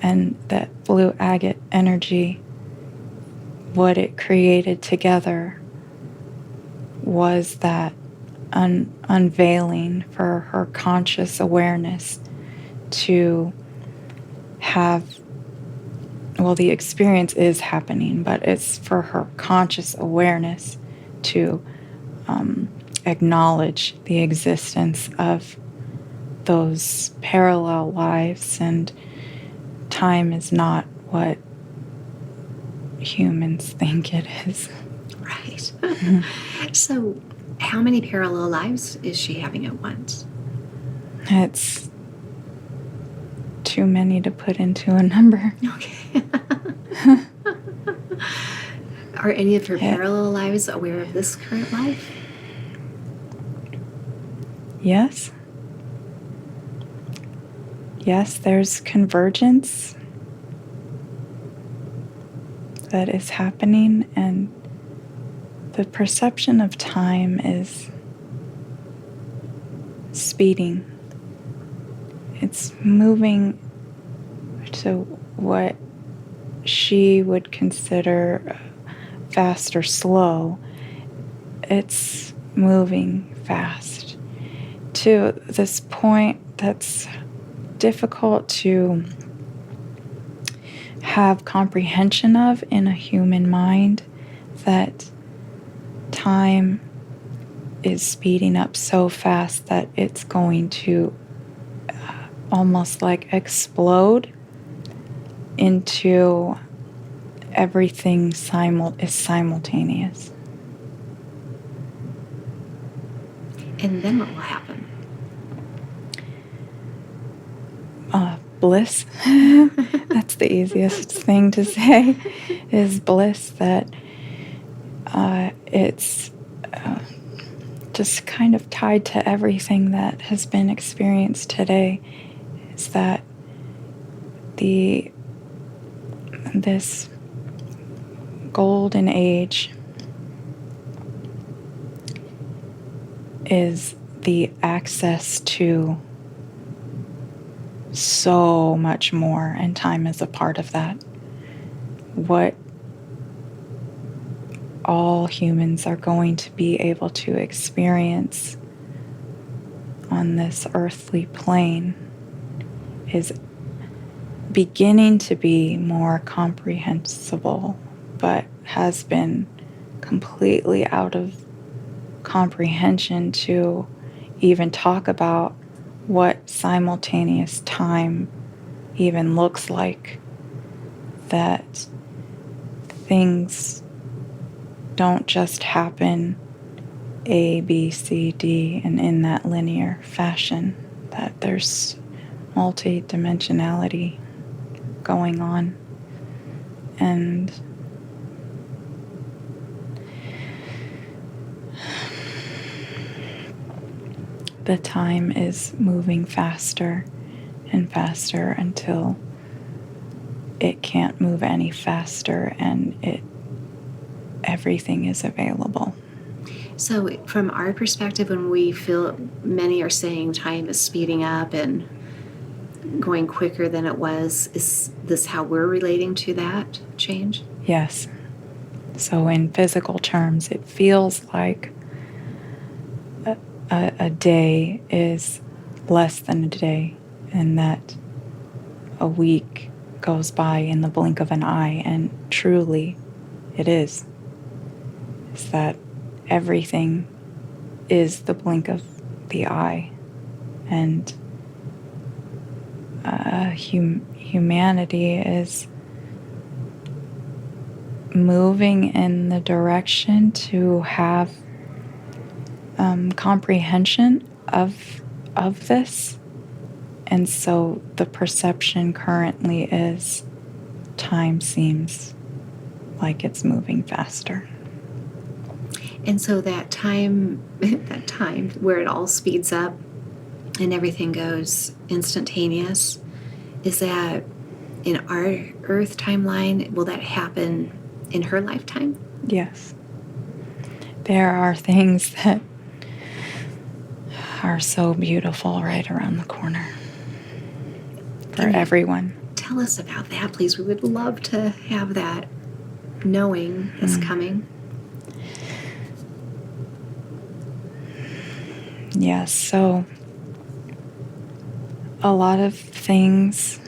and that blue agate energy, what it created together was that unveiling for her conscious awareness to have, well, the experience is happening, but it's for her conscious awareness to acknowledge the existence of those parallel lives, and time is not what humans think it is. Right. So, how many parallel lives is she having at once? It's too many to put into a number. Okay. Are any of her parallel lives aware of this current life? Yes. Yes, there's convergence that is happening, and the perception of time is speeding. It's moving to what she would consider fast or slow. It's moving fast to this point that's difficult to have comprehension of in a human mind, that time is speeding up so fast that it's going to almost like explode into everything is simultaneous. And then what will happen? Bliss. That's the easiest thing to say, is bliss. That it's just kind of tied to everything that has been experienced today. Is that this golden age is the access to so much more, and time is a part of that. What all humans are going to be able to experience on this earthly plane is beginning to be more comprehensible, but has been completely out of comprehension to even talk about what simultaneous time even looks like. That things don't just happen A, B, C, D, and in that linear fashion, that there's multi-dimensionality going on. And the time is moving faster and faster until it can't move any faster, and everything is available. So from our perspective, when we feel many are saying time is speeding up and going quicker than it was, is this how we're relating to that change? Yes. So in physical terms, it feels like a day is less than a day, and that a week goes by in the blink of an eye, and truly it is. It's that everything is the blink of the eye, and humanity is moving in the direction to have comprehension of this. And so the perception currently is time seems like it's moving faster. And so that time where it all speeds up and everything goes instantaneous, is that in our Earth timeline? Will that happen in her lifetime? Yes. There are things that are so beautiful right around the corner for everyone. Tell us about that, please. We would love to have that knowing is coming. Yes, so a lot of things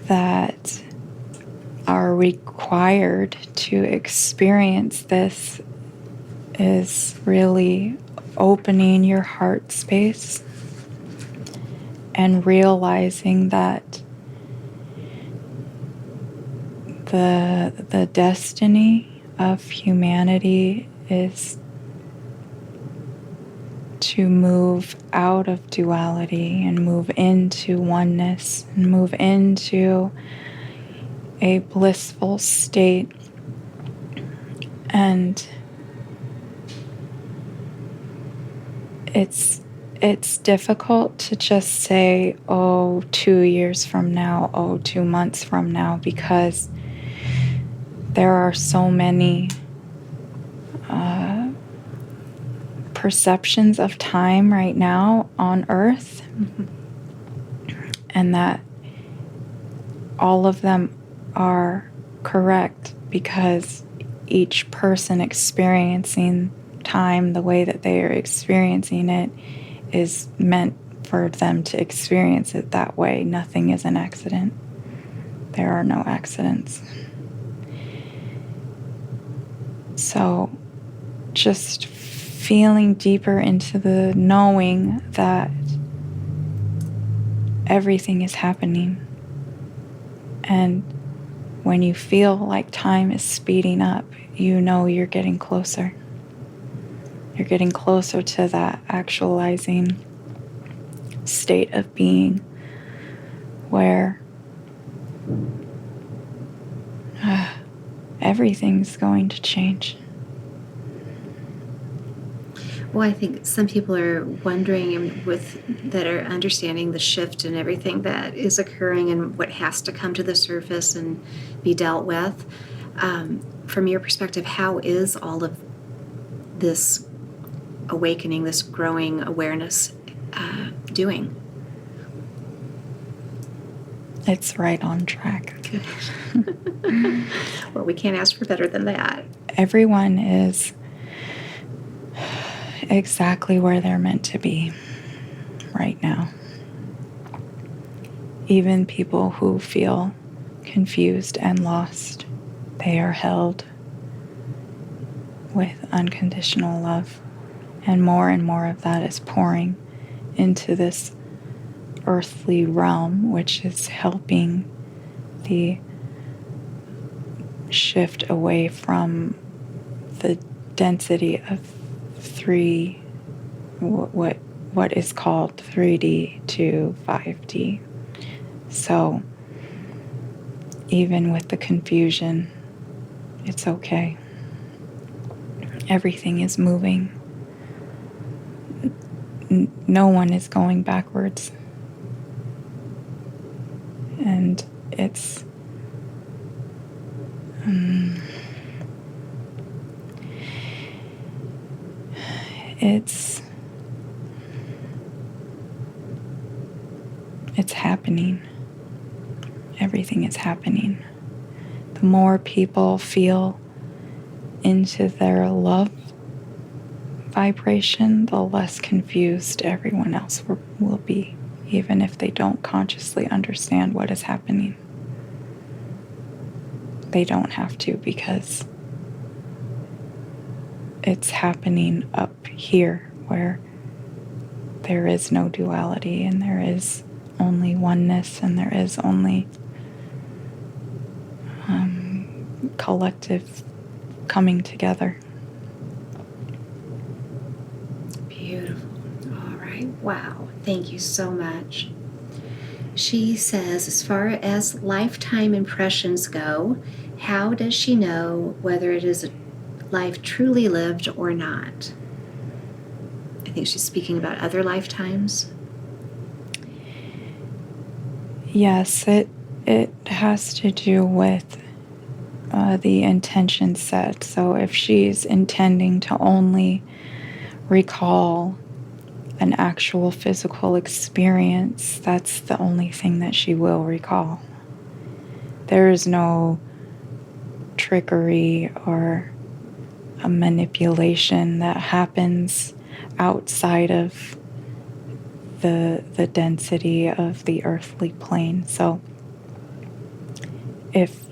that are required to experience this is really opening your heart space and realizing that the destiny of humanity is to move out of duality and move into oneness and move into a blissful state. And it's difficult to just say, 2 years from now, 2 months from now, because there are so many perceptions of time right now on Earth, and that all of them are correct, because each person experiencing time the way that they are experiencing it is meant for them to experience it that way. Nothing is an accident. There are no accidents. So just feeling deeper into the knowing that everything is happening. And when you feel like time is speeding up, you know you're getting closer. You're getting closer to that actualizing state of being where everything's going to change. Well, I think some people are wondering that are understanding the shift and everything that is occurring and what has to come to the surface and be dealt with. From your perspective, how is all of this awakening, this growing awareness doing? It's right on track. Well, we can't ask for better than that. Everyone is exactly where they're meant to be right now. Even people who feel confused and lost, they are held with unconditional love. And more of that is pouring into this earthly realm, which is helping the shift away from the density of what is called 3D to 5D. So even with the confusion, it's okay. Everything is moving. No one is going backwards. And it's happening. Everything is happening. The more people feel into their love vibration, the less confused everyone else will be, even if they don't consciously understand what is happening. They don't have to, because it's happening up here where there is no duality and there is only oneness and there is only collective coming together. Beautiful. All right. Wow. Thank you so much. She says, as far as lifetime impressions go, how does she know whether it is a life truly lived or not? I think she's speaking about other lifetimes. Yes, it has to do with the intention set. So if she's intending to only recall an actual physical experience, that's the only thing that she will recall. There is no trickery or a manipulation that happens outside of the density of the earthly plane. So if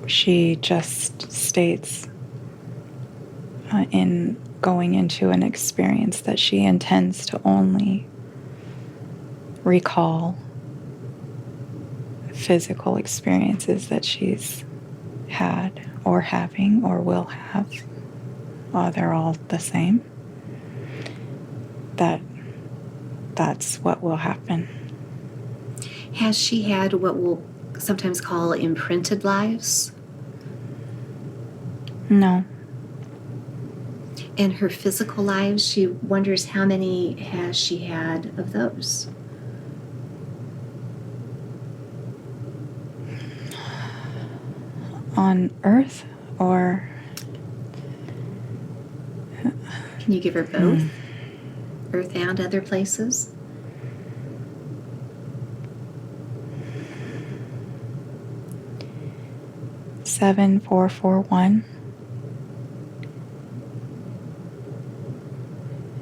she just states in going into an experience that she intends to only recall physical experiences that she's had or having or will have, they're all the same, that's what will happen. Has she had what we'll sometimes call imprinted lives? No. And her physical lives, she wonders how many has she had of those? On Earth or... Can you give her both? Earth and other places? Seven, 4, 4, 1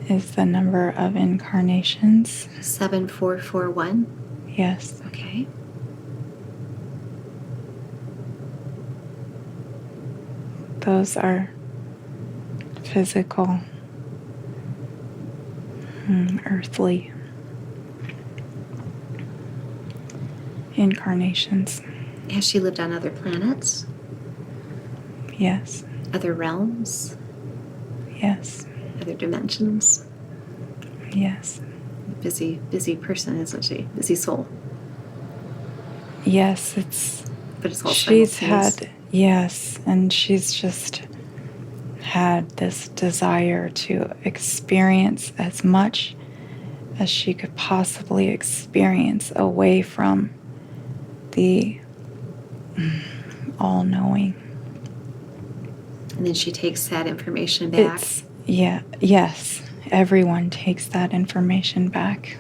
is the number of incarnations. 7441? Yes. Okay. Those are physical, earthly incarnations. Has she lived on other planets? Yes. Other realms? Yes. Other dimensions. Yes. Busy person, isn't she? Busy soul. Yes, it's. But it's all She's simultaneous. yes, and she's just had this desire to experience as much as she could possibly experience away from the all-knowing. And then she takes that information back. Yes, everyone takes that information back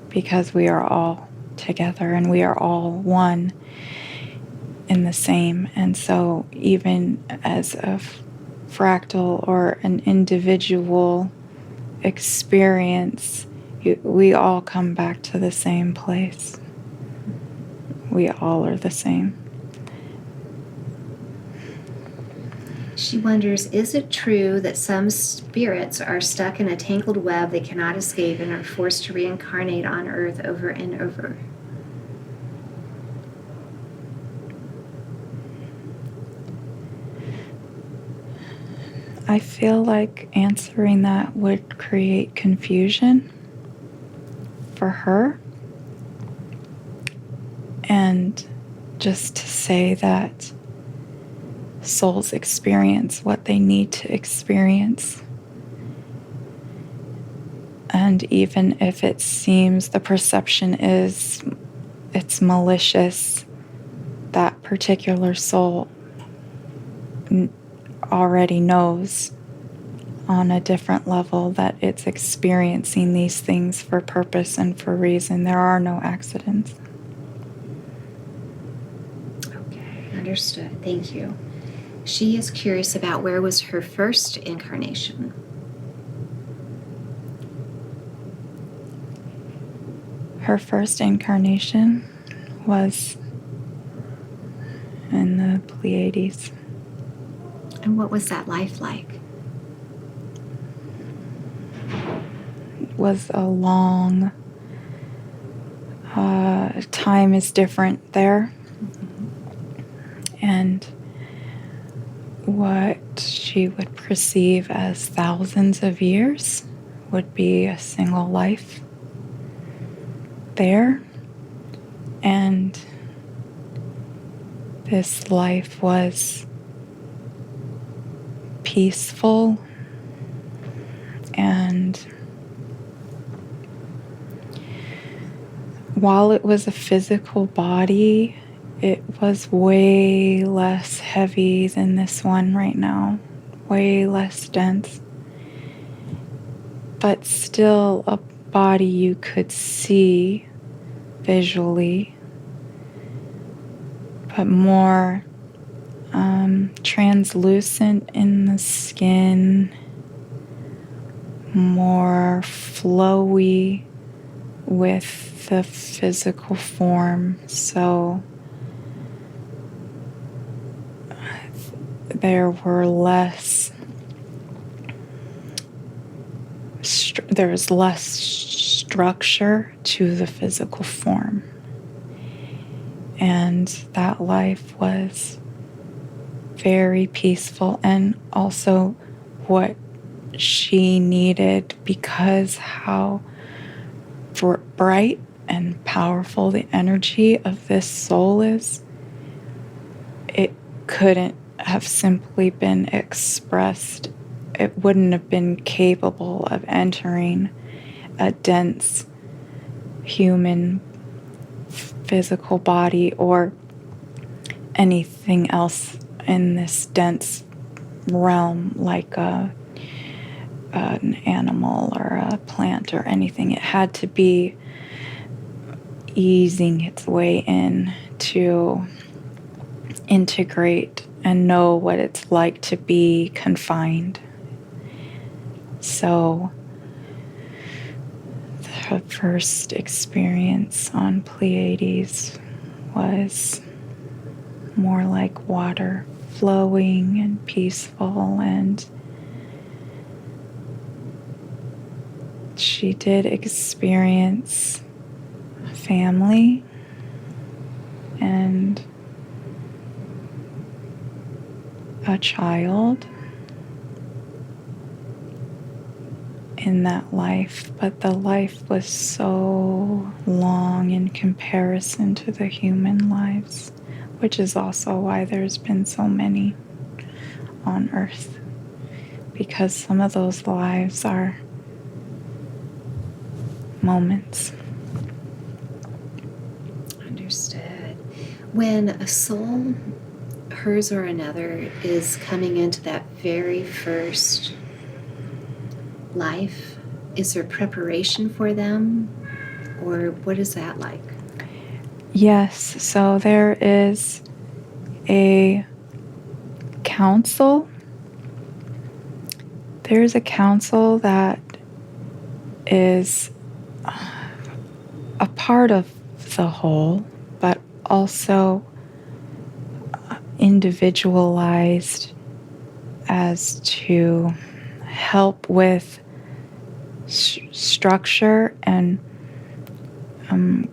because we are all together and we are all one in the same. And so even as a fractal or an individual experience, we all come back to the same place. We all are the same. She wonders, is it true that some spirits are stuck in a tangled web they cannot escape and are forced to reincarnate on Earth over and over? I feel like answering that would create confusion for her. And just to say that souls experience what they need to experience. And even if it seems the perception is it's malicious, that particular soul already knows on a different level that it's experiencing these things for purpose and for reason. There are no accidents. Okay, understood. Thank you. She is curious about where was her first incarnation. Her first incarnation was in the Pleiades. And what was that life like? It was a long time is different there. And what she would perceive as thousands of years would be a single life there. And this life was peaceful and while it was a physical body, it was way less heavy than this one right now, way less dense, but still a body you could see visually, but more translucent in the skin, more flowy with the physical form. So there were less structure to the physical form, and that life was very peaceful and also what she needed, because how bright and powerful the energy of this soul is. It couldn't have simply been expressed. It wouldn't have been capable of entering a dense human physical body or anything else in this dense realm, like an animal or a plant or anything. It had to be easing its way in to integrate and know what it's like to be confined. So the first experience on Pleiades was more like water, flowing and peaceful, and she did experience family and a child, in that life, but the life was so long in comparison to the human lives, which is also why there's been so many on Earth, because some of those lives are moments. Understood. When a soul, hers or another, is coming into that very first life, is there preparation for them, or what is that like? Yes, so there is a council. There's a council that is a part of the whole, but also individualized as to help with structure and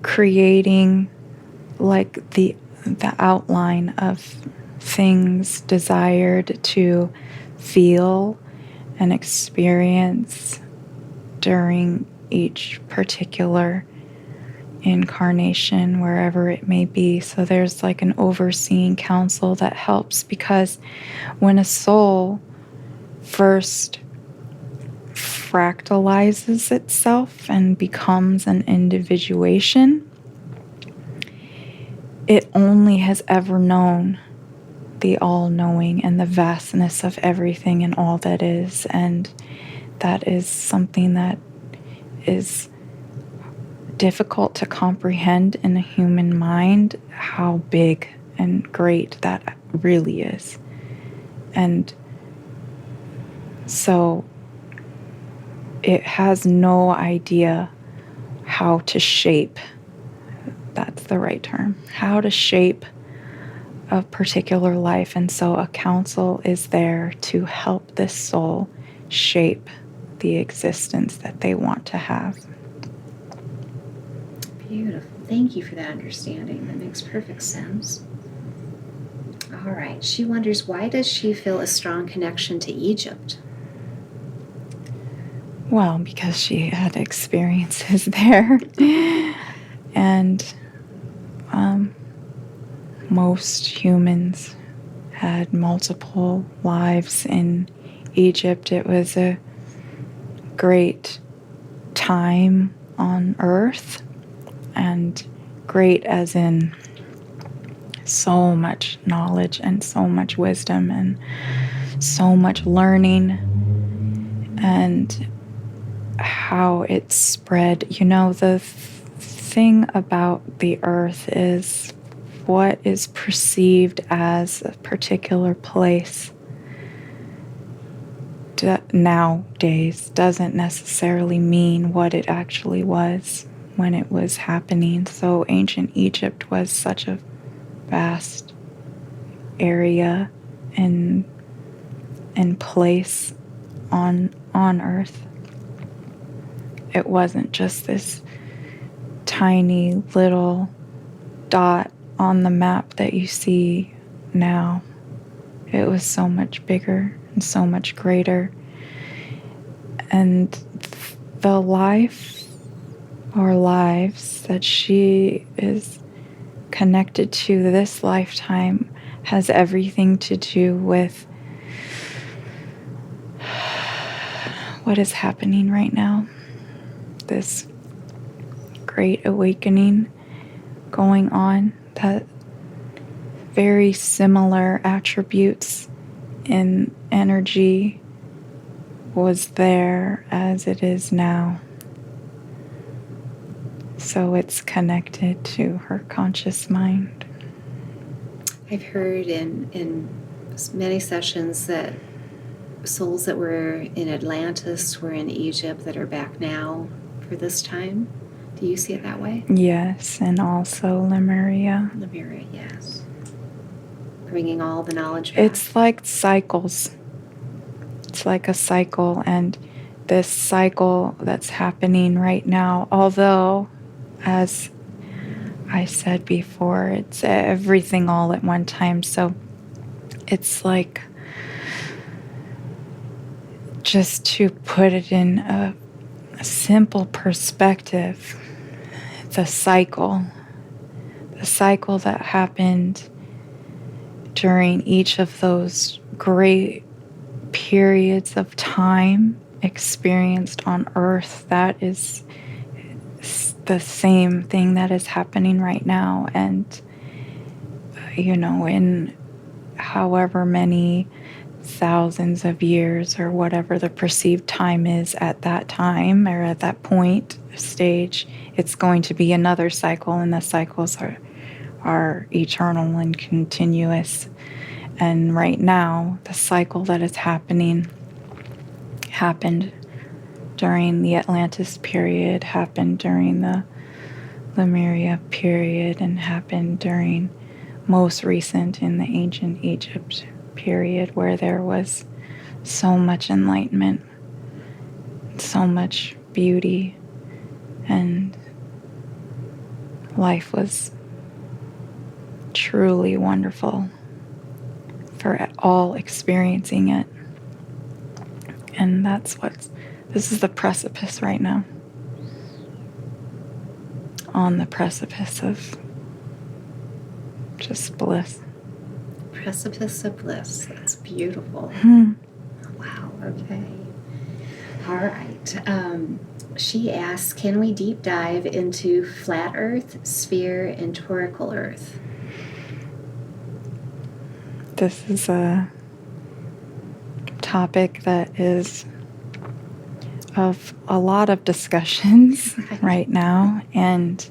creating like the outline of things desired to feel and experience during each particular incarnation, wherever it may be. So there's like an overseeing council that helps, because when a soul first fractalizes itself and becomes an individuation, it only has ever known the all-knowing and the vastness of everything and all that is. And that is something that is difficult to comprehend in a human mind, how big and great that really is. And so it has no idea how to shape, that's the right term, how to shape a particular life. And so a council is there to help this soul shape the existence that they want to have. Beautiful. Thank you for that understanding. That makes perfect sense. All right. She wonders, why does she feel a strong connection to Egypt? Well, because she had experiences there. And most humans had multiple lives in Egypt. It was a great time on Earth, and great as in so much knowledge and so much wisdom and so much learning, and how it spread. You know, the thing about the Earth is what is perceived as a particular place nowadays doesn't necessarily mean what it actually was when it was happening. So ancient Egypt was such a vast area and place on Earth. It wasn't just this tiny little dot on the map that you see now. It was so much bigger and so much greater. And the life or lives that she is connected to this lifetime has everything to do with what is happening right now. This great awakening going on, that very similar attributes in energy was there as it is now. So it's connected to her conscious mind. I've heard in many sessions that souls that were in Atlantis were in Egypt that are back now for this time. Do you see it that way? Yes, and also Lemuria. Lemuria, yes. Bringing all the knowledge back. It's like cycles. It's like a cycle, and this cycle that's happening right now, although, as I said before, it's everything all at one time. So it's like just to put it in a simple perspective, the cycle that happened during each of those great periods of time experienced on Earth, that is the same thing that is happening right now. And, in however many thousands of years or whatever the perceived time is at that time or at that point, stage, it's going to be another cycle, and the cycles are eternal and continuous. And right now, the cycle that is happened during the Atlantis period, happened during the Lemuria period, and happened during most recent in the ancient Egypt period, where there was so much enlightenment, so much beauty, and life was truly wonderful for all experiencing it. And this is the precipice right now. On the precipice of just bliss. Precipice of bliss. That's beautiful. Wow, okay. All right. She asks, can we deep dive into flat Earth, sphere, and torical Earth? This is a topic that is of a lot of discussions right now, and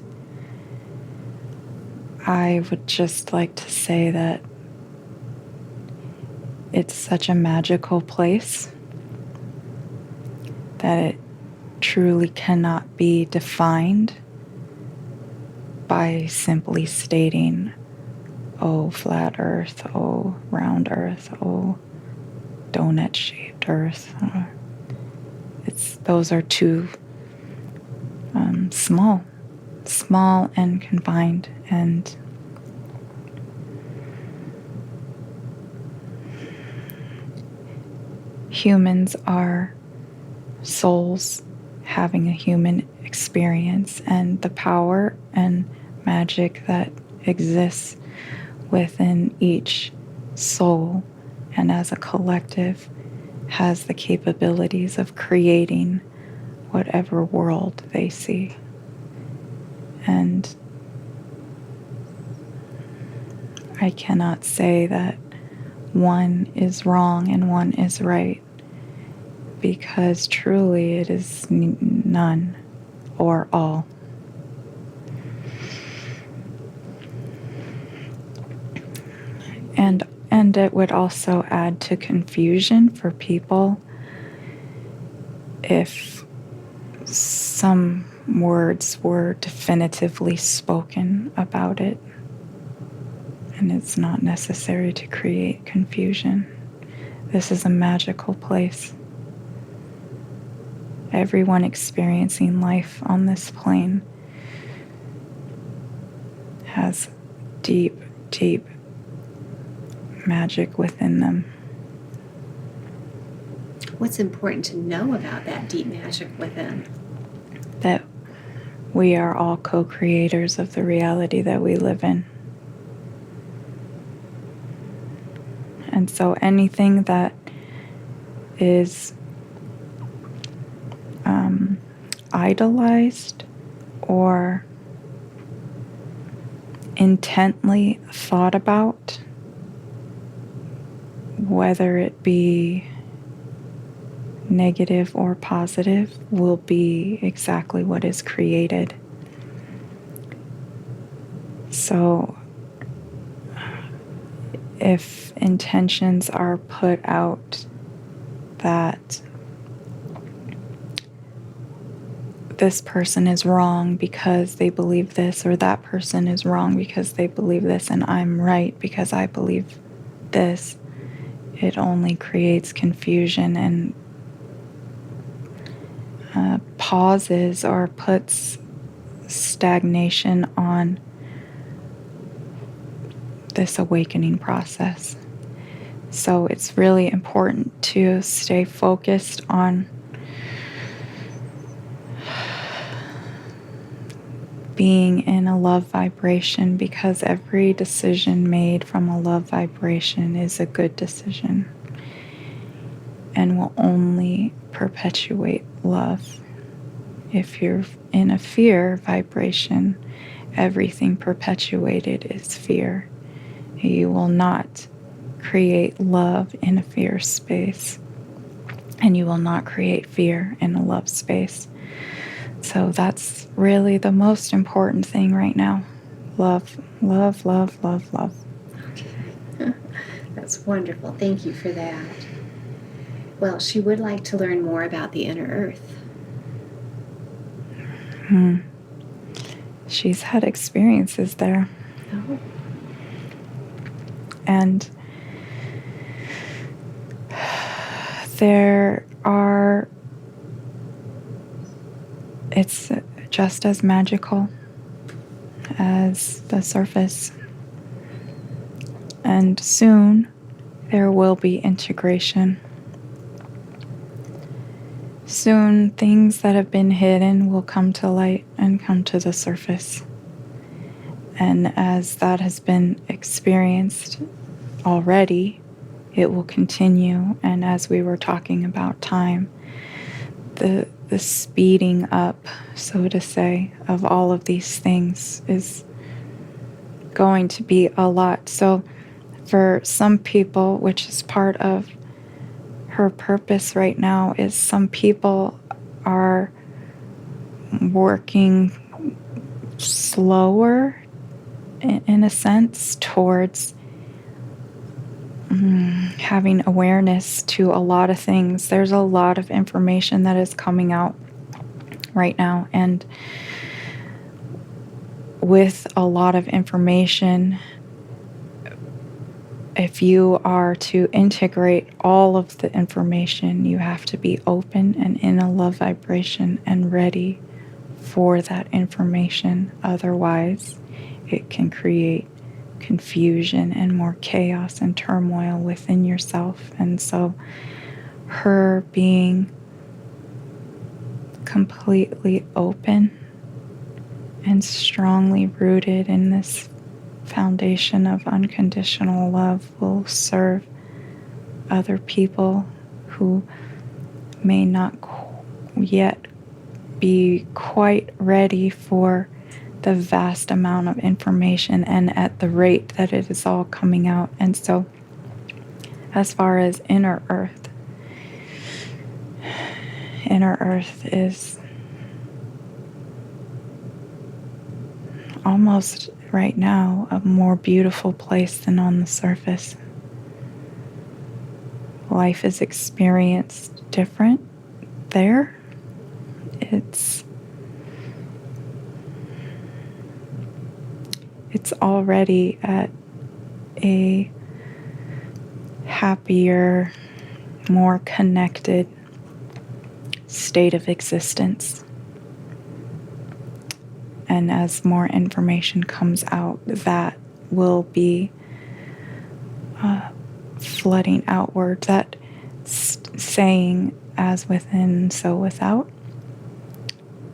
I would just like to say that it's such a magical place that it truly cannot be defined by simply stating, oh, flat Earth, oh, round Earth, oh, donut-shaped Earth. Those are too small and confined, and humans are souls having a human experience, and the power and magic that exists within each soul and as a collective has the capabilities of creating whatever world they see. And I cannot say that one is wrong and one is right, because truly it is none or all. And it would also add to confusion for people if some words were definitively spoken about it. And it's not necessary to create confusion. This is a magical place. Everyone experiencing life on this plane has deep, deep magic within them. What's important to know about that deep magic within? That we are all co-creators of the reality that we live in. And so anything that is idolized or intently thought about, whether it be negative or positive, will be exactly what is created. So if intentions are put out that this person is wrong because they believe this, or that person is wrong because they believe this, and I'm right because I believe this, it only creates confusion and pauses or puts stagnation on this awakening process. So it's really important to stay focused on being in a love vibration, because every decision made from a love vibration is a good decision and will only perpetuate love. If you're in a fear vibration, everything perpetuated is fear. You will not create love in a fear space, and you will not create fear in a love space. So that's really the most important thing right now. Love, love, love, love, love. Okay. That's wonderful. Thank you for that. Well, she would like to learn more about the inner earth. She's had experiences there. Oh. And it's just as magical as the surface. And soon there will be integration. Soon things that have been hidden will come to light and come to the surface. And as that has been experienced already, it will continue. And as we were talking about time, the speeding up, so to say, of all of these things is going to be a lot. So for some people, which is part of her purpose right now, is some people are working slower, in a sense, towards having awareness to a lot of things. There's a lot of information that is coming out right now, and with a lot of information, if you are to integrate all of the information, you have to be open and in a love vibration and ready for that information. Otherwise, it can create confusion and more chaos and turmoil within yourself. And so her being completely open and strongly rooted in this foundation of unconditional love will serve other people who may not yet be quite ready for the vast amount of information and at the rate that it is all coming out. And so as far as inner earth is almost right now a more beautiful place than on the surface. Life is experienced different there. It's already at a happier, more connected state of existence. And as more information comes out, that will be flooding outward, that saying, as within, so without.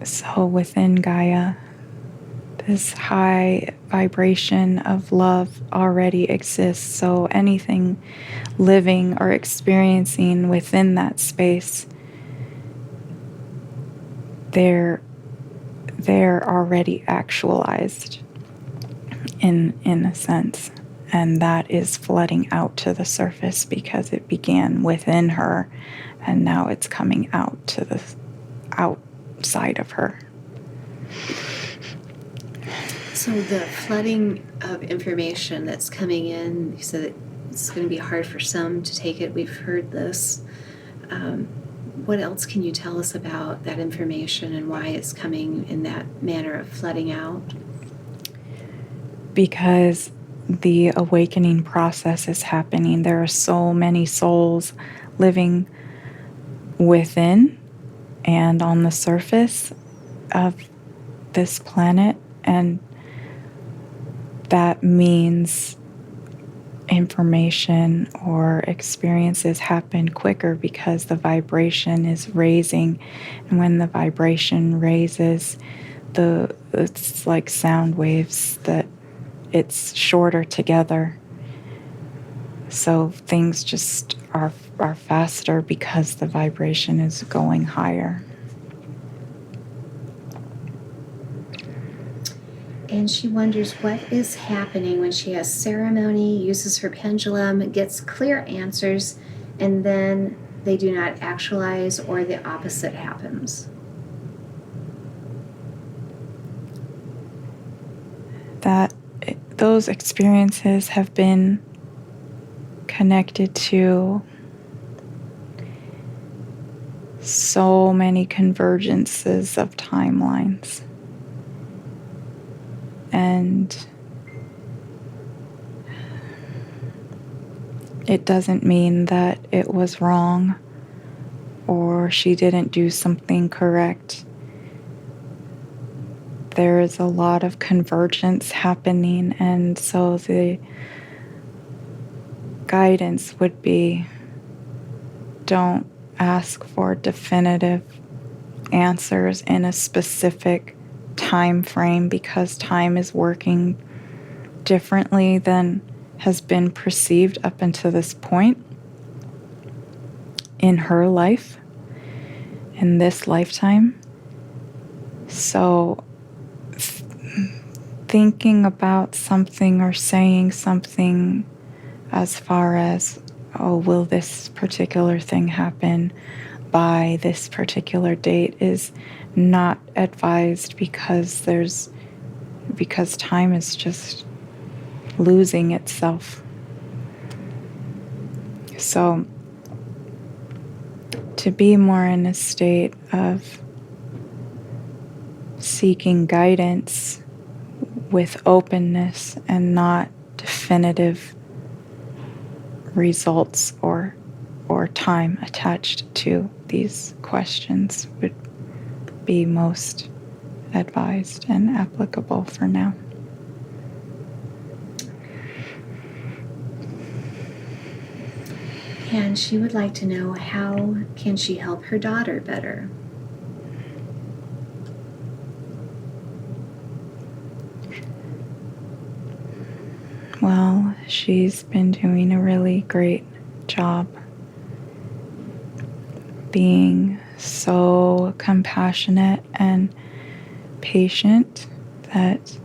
So within Gaia, this high vibration of love already exists. So anything living or experiencing within that space, they're already actualized in a sense. And that is flooding out to the surface because it began within her and now it's coming out to the outside of her. So the flooding of information that's coming in, you said it's going to be hard for some to take it. We've heard this. What else can you tell us about that information and why it's coming in that manner of flooding out? Because the awakening process is happening. There are so many souls living within and on the surface of this planet, and that means information or experiences happen quicker because the vibration is raising. And when the vibration raises, it's like sound waves that it's shorter together. So things just are faster because the vibration is going higher. And she wonders what is happening when she has ceremony, uses her pendulum, gets clear answers, and then they do not actualize or the opposite happens. Those experiences have been connected to so many convergences of timelines. And it doesn't mean that it was wrong or she didn't do something correct. There is a lot of convergence happening, and so the guidance would be, don't ask for definitive answers in a specific time frame, because time is working differently than has been perceived up until this point in her life, in this lifetime. So thinking about something or saying something as far as, oh, will this particular thing happen by this particular date, is not advised, because time is just losing itself. So to be more in a state of seeking guidance with openness and not definitive results or time attached to these questions would be most advised and applicable for now. And she would like to know, how can she help her daughter better? Well, she's been doing a really great job being so compassionate and patient that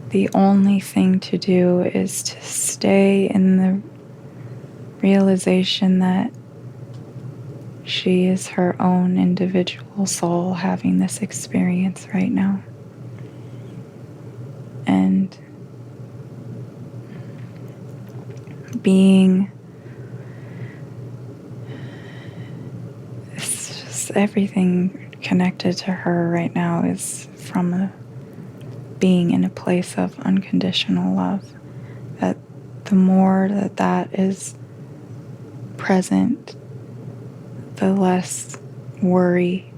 the only thing to do is to stay in the realization that she is her own individual soul having this experience right now. And being, it's just everything connected to her right now is from being in a place of unconditional love. That the more that is present, the less worry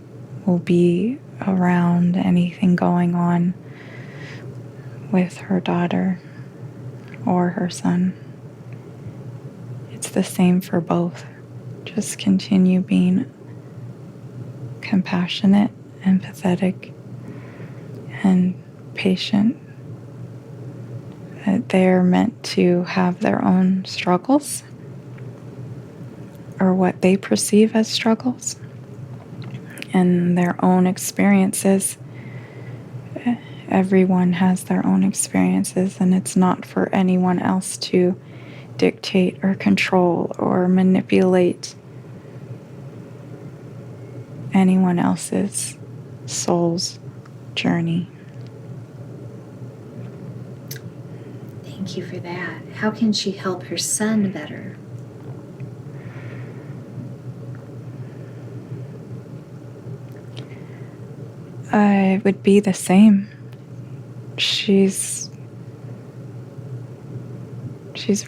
will be around anything going on with her daughter or her son. It's the same for both. Just continue being compassionate, empathetic, and patient. That they're meant to have their own struggles, or what they perceive as struggles, and their own experiences. Everyone has their own experiences, and it's not for anyone else to dictate or control or manipulate anyone else's soul's journey. Thank you for that. How can she help her son better? It would be the same. She's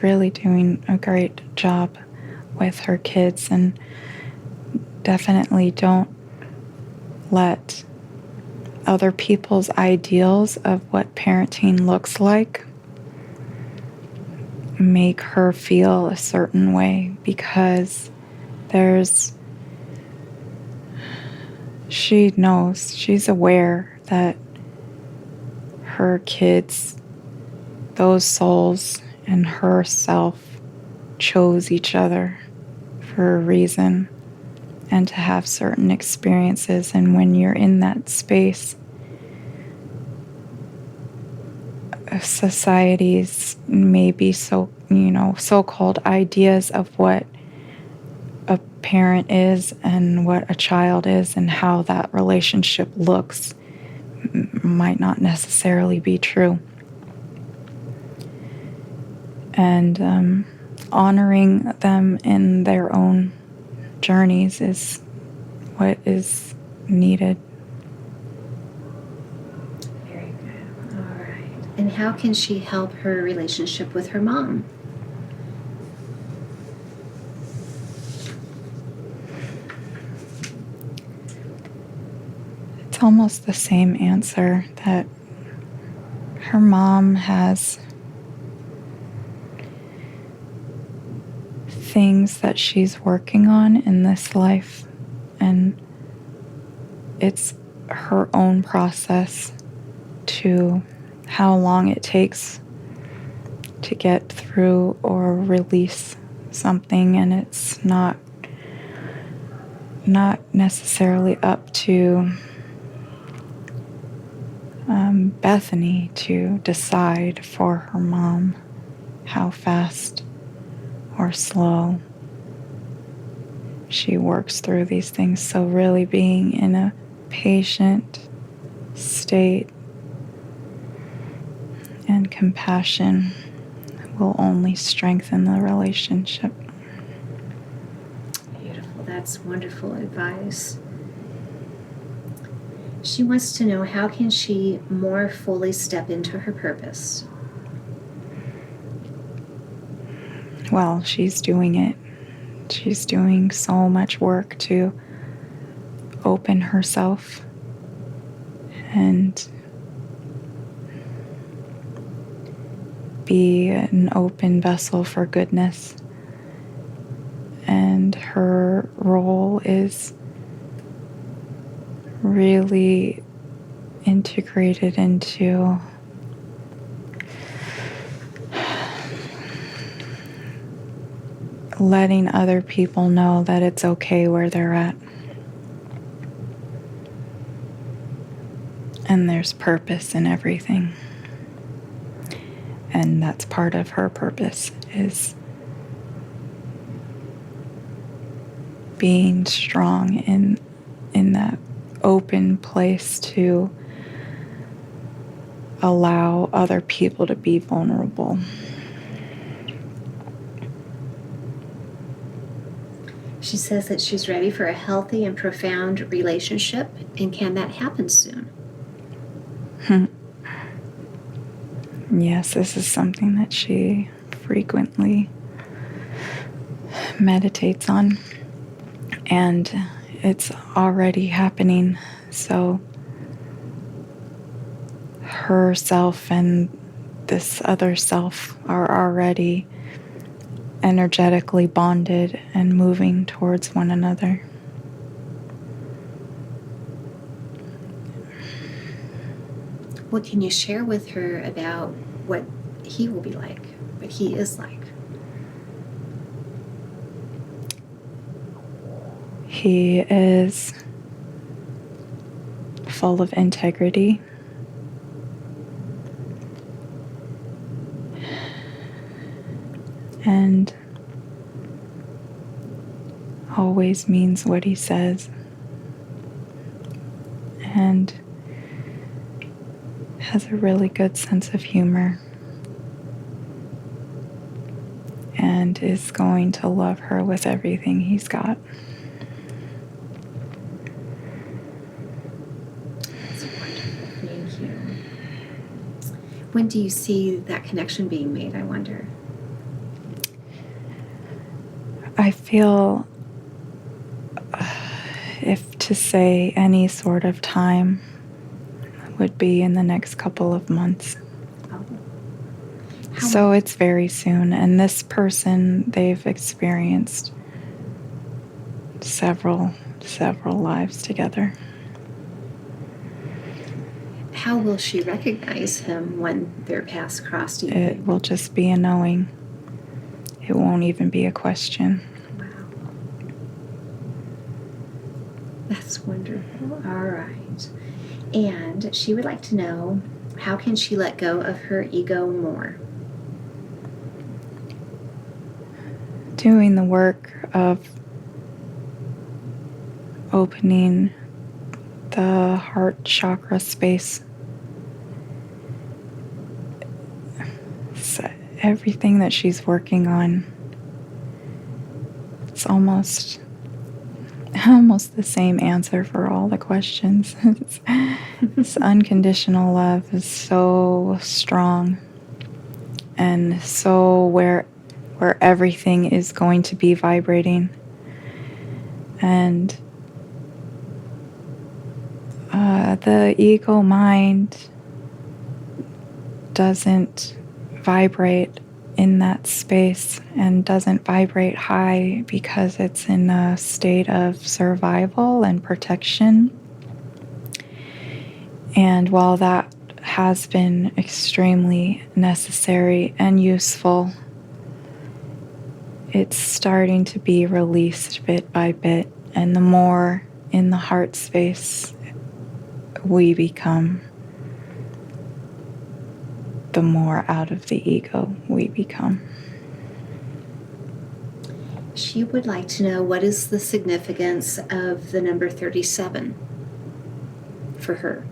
really doing a great job with her kids, and definitely don't let other people's ideals of what parenting looks like make her feel a certain way, because she knows, she's aware that her kids, those souls and herself, chose each other for a reason and to have certain experiences. And when you're in that space, society's maybe so-called ideas of what a parent is and what a child is and how that relationship looks might not necessarily be true. And honoring them in their own journeys is what is needed. Very good. All right. And how can she help her relationship with her mom? It's almost the same answer, that her mom has things that she's working on in this life, and it's her own process to how long it takes to get through or release something, and it's not necessarily up to Bethany to decide for her mom how fast or slow she works through these things. So really being in a patient state and compassion will only strengthen the relationship. Beautiful. That's wonderful advice. She wants to know, how can she more fully step into her purpose? Well, she's doing it. She's doing so much work to open herself and be an open vessel for goodness. And her role is really integrated into letting other people know that it's okay where they're at. And there's purpose in everything. And that's part of her purpose, is being strong in that open place to allow other people to be vulnerable. She says that she's ready for a healthy and profound relationship, and can that happen soon? Yes, this is something that she frequently meditates on, and it's already happening. So herself and this other self are already energetically bonded and moving towards one another. What can you share with her about what he will be like, what he is like? He is full of integrity. And always means what he says. And has a really good sense of humor. And is going to love her with everything he's got. That's wonderful. Thank you. When do you see that connection being made, I wonder? I feel, if to say any sort of time, would be in the next couple of months. Oh. So it's very soon. And this person, they've experienced several lives together. How will she recognize him when their paths cross, do you think? It will just be a knowing. It won't even be a question. Wow. That's wonderful. All right. And she would like to know, how can she let go of her ego more? Doing the work of opening the heart chakra space. So everything that she's working on, it's almost the same answer for all the questions. This unconditional love is so strong, and so where everything is going to be vibrating. And the ego mind doesn't vibrate in that space and doesn't vibrate high because it's in a state of survival and protection. And while that has been extremely necessary and useful, it's starting to be released bit by bit. And the more in the heart space we become, the more out of the ego we become. She would like to know, what is the significance of the number 37 for her?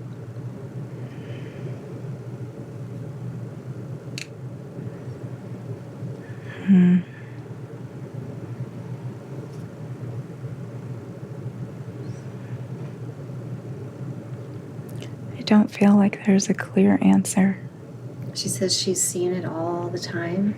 I don't feel like there's a clear answer. She says she's seen it all the time.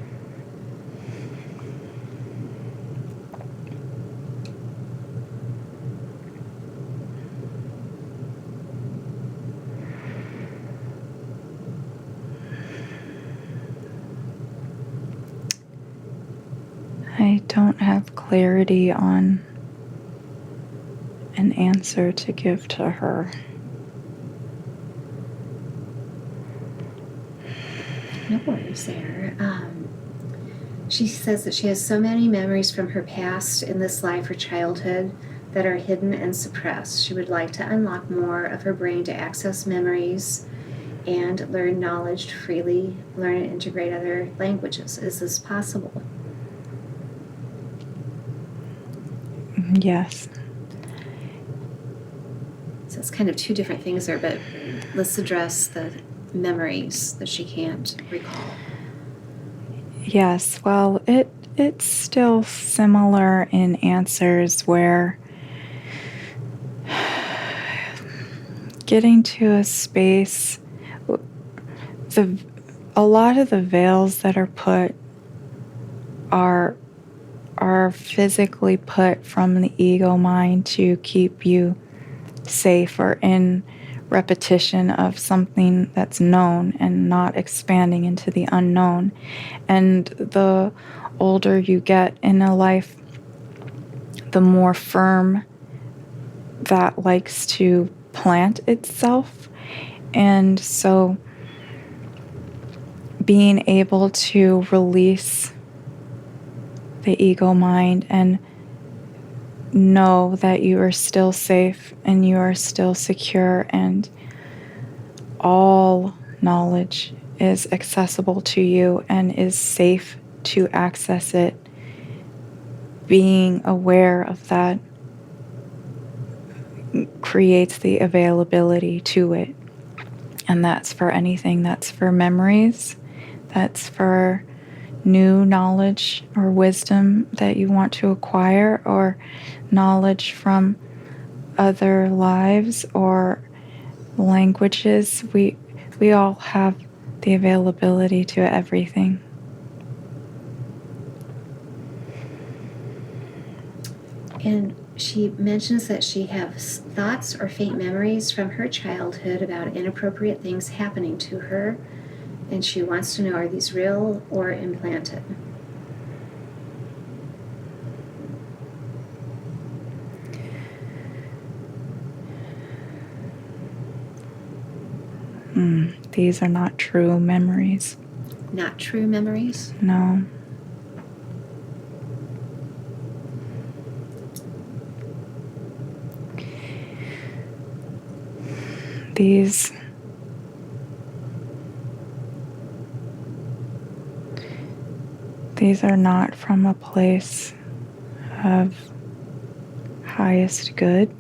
I don't have clarity on an answer to give to her. No worries there. She says that she has so many memories from her past in this life or childhood that are hidden and suppressed. She would like to unlock more of her brain to access memories and learn knowledge freely, learn and integrate other languages. Is this possible? Yes. So it's kind of two different things there, but let's address the memories that she can't recall. Yes, well, it's still similar in answers where getting to a space, a lot of the veils that are put are physically put from the ego mind to keep you safe or in repetition of something that's known and not expanding into the unknown. And the older you get in a life, the more firm that likes to plant itself. And so being able to release the ego mind and know that you are still safe and you are still secure and all knowledge is accessible to you and is safe to access it. Being aware of that creates the availability to it. And that's for anything. That's for memories. That's for new knowledge or wisdom that you want to acquire, or knowledge from other lives or languages. We all have the availability to everything. And she mentions that she has thoughts or faint memories from her childhood about inappropriate things happening to her. And she wants to know, are these real or implanted? These are not true memories. Not true memories? No. These are not from a place of highest good.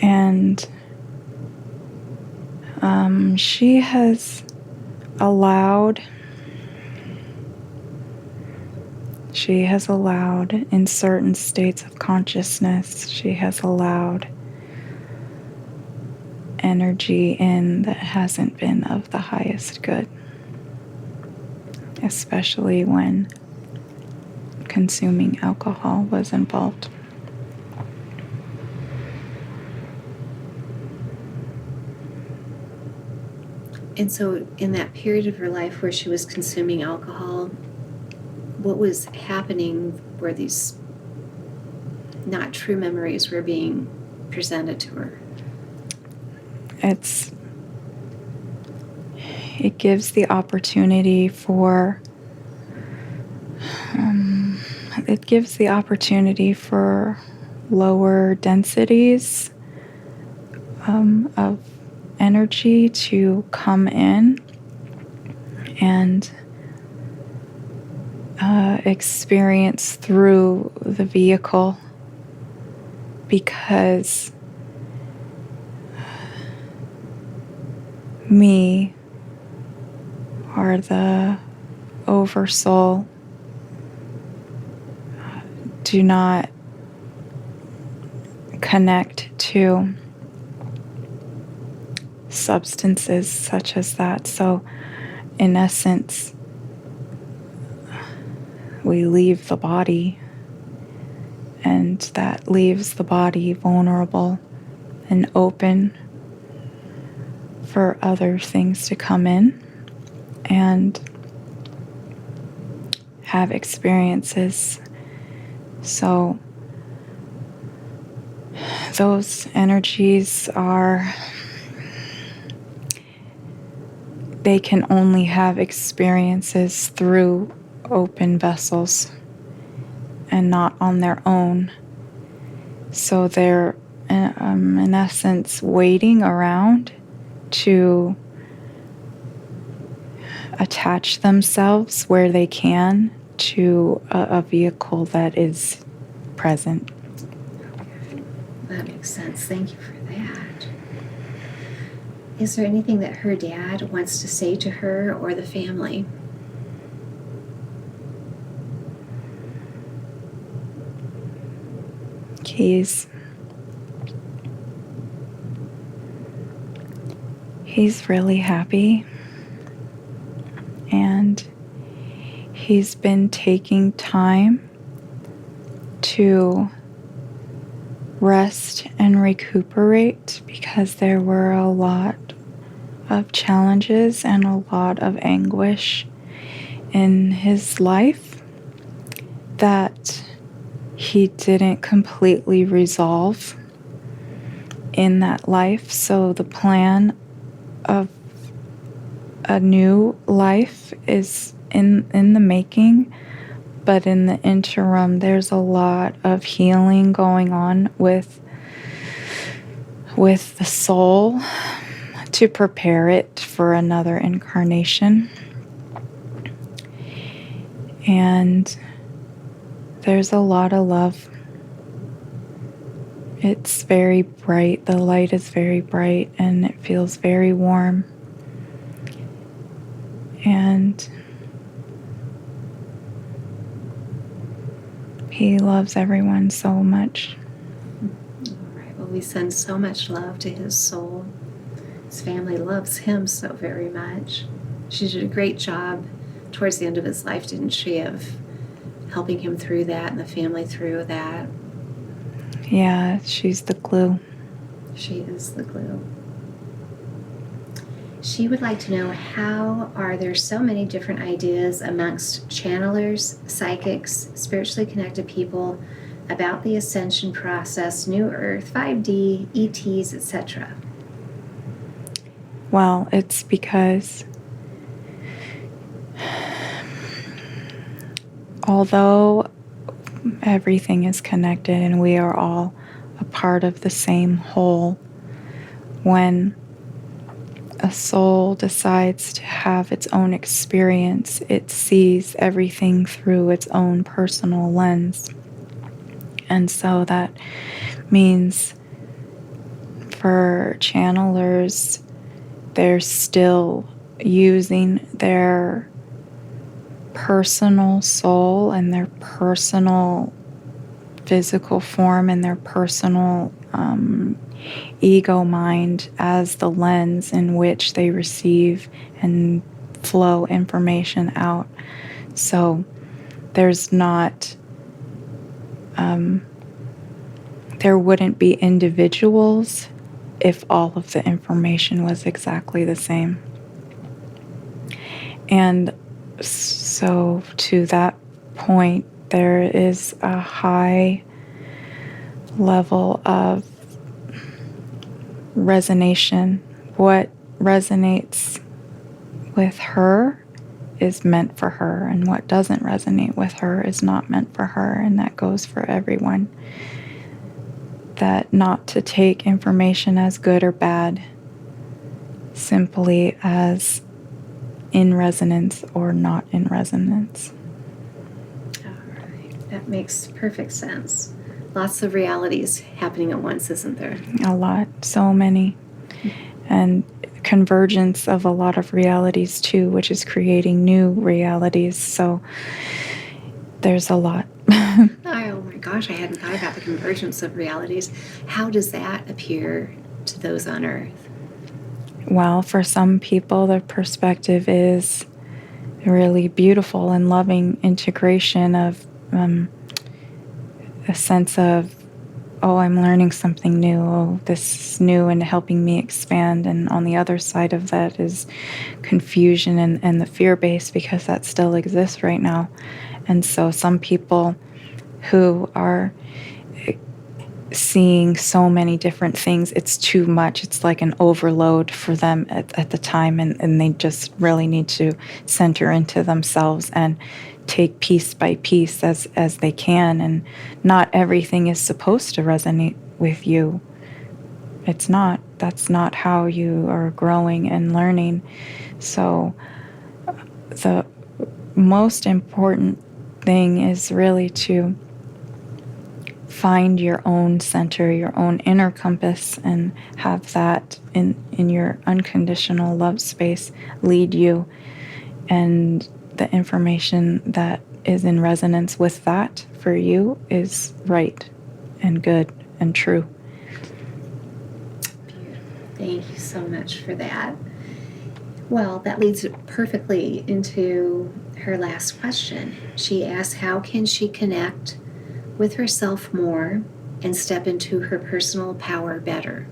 And she has allowed in certain states of consciousness, she has allowed energy in that hasn't been of the highest good, especially when consuming alcohol was involved. And so in that period of her life where she was consuming alcohol, what was happening where these not true memories were being presented to her? It gives the opportunity for lower densities of energy to come in and experience through the vehicle, because me, or the oversoul, do not connect to substances such as that. So in essence, we leave the body, and that leaves the body vulnerable and open for other things to come in and have experiences. So those energies they can only have experiences through open vessels and not on their own. So they're in essence waiting around to attach themselves where they can to a vehicle that is present. That makes sense. Thank you for that. Is there anything that her dad wants to say to her or the family? He's really happy, and he's been taking time to rest and recuperate because there were a lot of challenges and a lot of anguish in his life that he didn't completely resolve in that life. So the plan of a new life is in the making, but in the interim there's a lot of healing going on with the soul to prepare it for another incarnation. And there's a lot of love. It's very bright. The light is very bright and it feels very warm. And he loves everyone so much. All right. Well, we send so much love to his soul. His family loves him so very much. She did a great job towards the end of his life, didn't she, of helping him through that and the family through that. Yeah, she's the glue. She is the glue. She would like to know, how are there so many different ideas amongst channelers, psychics, spiritually connected people about the ascension process, New Earth, 5D, ETs, etc.? Well, it's because although everything is connected and we are all a part of the same whole, when a soul decides to have its own experience, it sees everything through its own personal lens. And so that means for channelers, they're still using their personal soul and their personal physical form and their personal ego mind as the lens in which they receive and flow information out. So there's not, there wouldn't be individuals if all of the information was exactly the same. And so to that point, there is a high level of resonation. What resonates with her is meant for her, and what doesn't resonate with her is not meant for her, and that goes for everyone. That not to take information as good or bad, simply as in resonance or not in resonance. All right. That makes perfect sense. Lots of realities happening at once, isn't there? A lot, so many. And convergence of a lot of realities too, which is creating new realities. So there's a lot. Oh my gosh, I hadn't thought about the convergence of realities. How does that appear to those on Earth? Well, for some people, the perspective is really beautiful and loving integration of a sense of, oh, I'm learning something new. Oh, this is new and helping me expand. And on the other side of that is confusion and the fear base, because that still exists right now. And so some people who are seeing so many different things, it's too much. It's like an overload for them at the time, and they just really need to center into themselves and take piece by piece as they can. And not everything is supposed to resonate with you. It's not. That's not how you are growing and learning. So the most important thing is really to find your own center, your own inner compass, and have that in your unconditional love space lead you. And the information that is in resonance with that for you is right and good and true. Thank you so much for that. Well, that leads perfectly into her last question. She asks, how can she connect with herself more and step into her personal power better?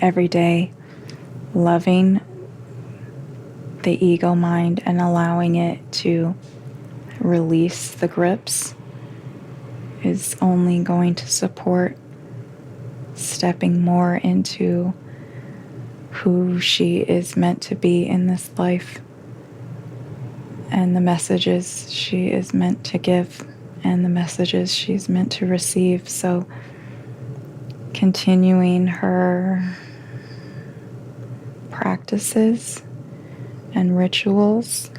Every day, loving the ego mind and allowing it to release the grips is only going to support stepping more into who she is meant to be in this life, and the messages she is meant to give, and the messages she's meant to receive. So continuing her practices and rituals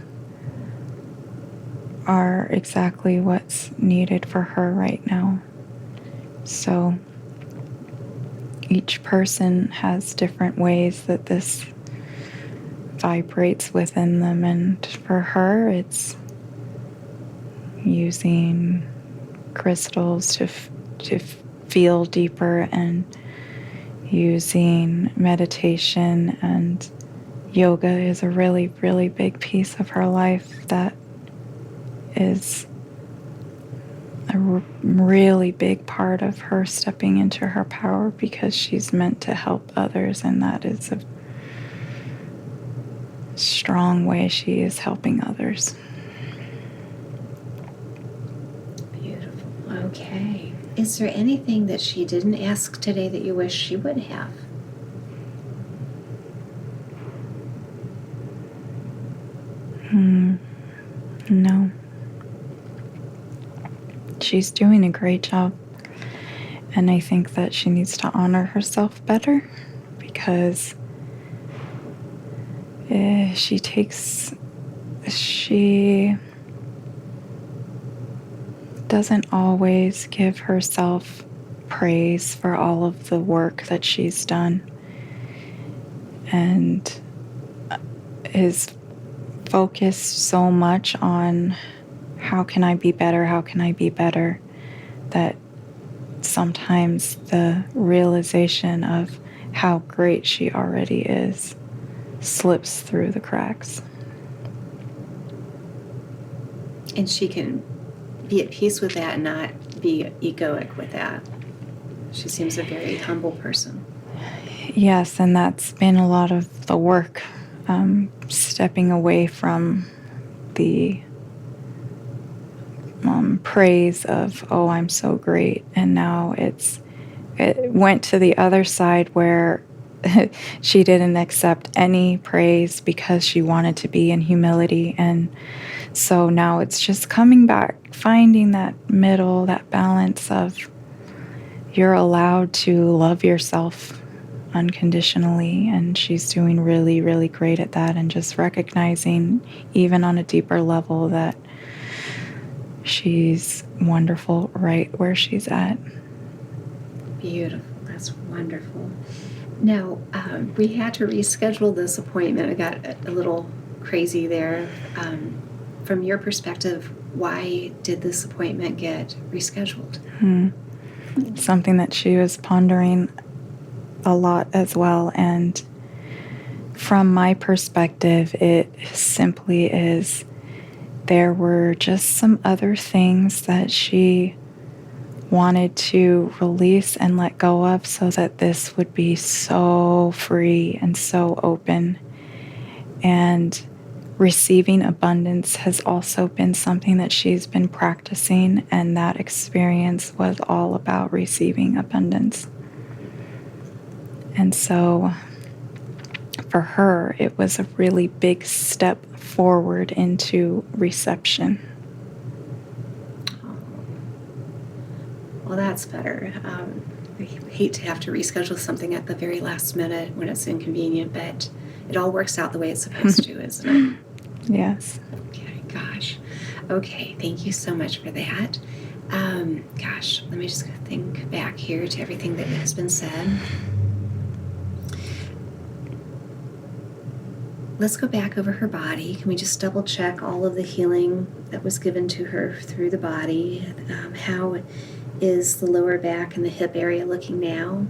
are exactly what's needed for her right now. So each person has different ways that this vibrates within them, and for her it's using crystals to feel deeper, and using meditation, and yoga is a really, really big piece of her life that is really big part of her stepping into her power, because she's meant to help others, and that is a strong way she is helping others. Beautiful. Okay. Is there anything that she didn't ask today that you wish she would have? No. She's doing a great job, and I think that she needs to honor herself better, because she doesn't always give herself praise for all of the work that she's done, and is focused so much on how can I be better, that sometimes the realization of how great she already is slips through the cracks. And she can be at peace with that and not be egoic with that. She seems a very humble person. Yes, and that's been a lot of the work, stepping away from the praise of, oh, I'm so great. And now it went to the other side where she didn't accept any praise because she wanted to be in humility. And so now it's just coming back, finding that middle, that balance of you're allowed to love yourself unconditionally. And she's doing really, really great at that, and just recognizing, even on a deeper level, that she's wonderful right where she's at. Beautiful. That's wonderful. Now, we had to reschedule this appointment. I got a little crazy there. From your perspective, why did this appointment get rescheduled? Something that she was pondering a lot as well. And from my perspective, it simply is, there were just some other things that she wanted to release and let go of, so that this would be so free and so open. And receiving abundance has also been something that she's been practicing, and that experience was all about receiving abundance. And so for her, it was a really big step forward into reception. Well, that's better. I hate to have to reschedule something at the very last minute when it's inconvenient, but it all works out the way it's supposed to, isn't it? Yes. Okay, gosh. Okay, thank you so much for that. Gosh, let me just think back here to everything that has been said. Let's go back over her body. Can we just double check all of the healing that was given to her through the body? How is the lower back and the hip area looking now?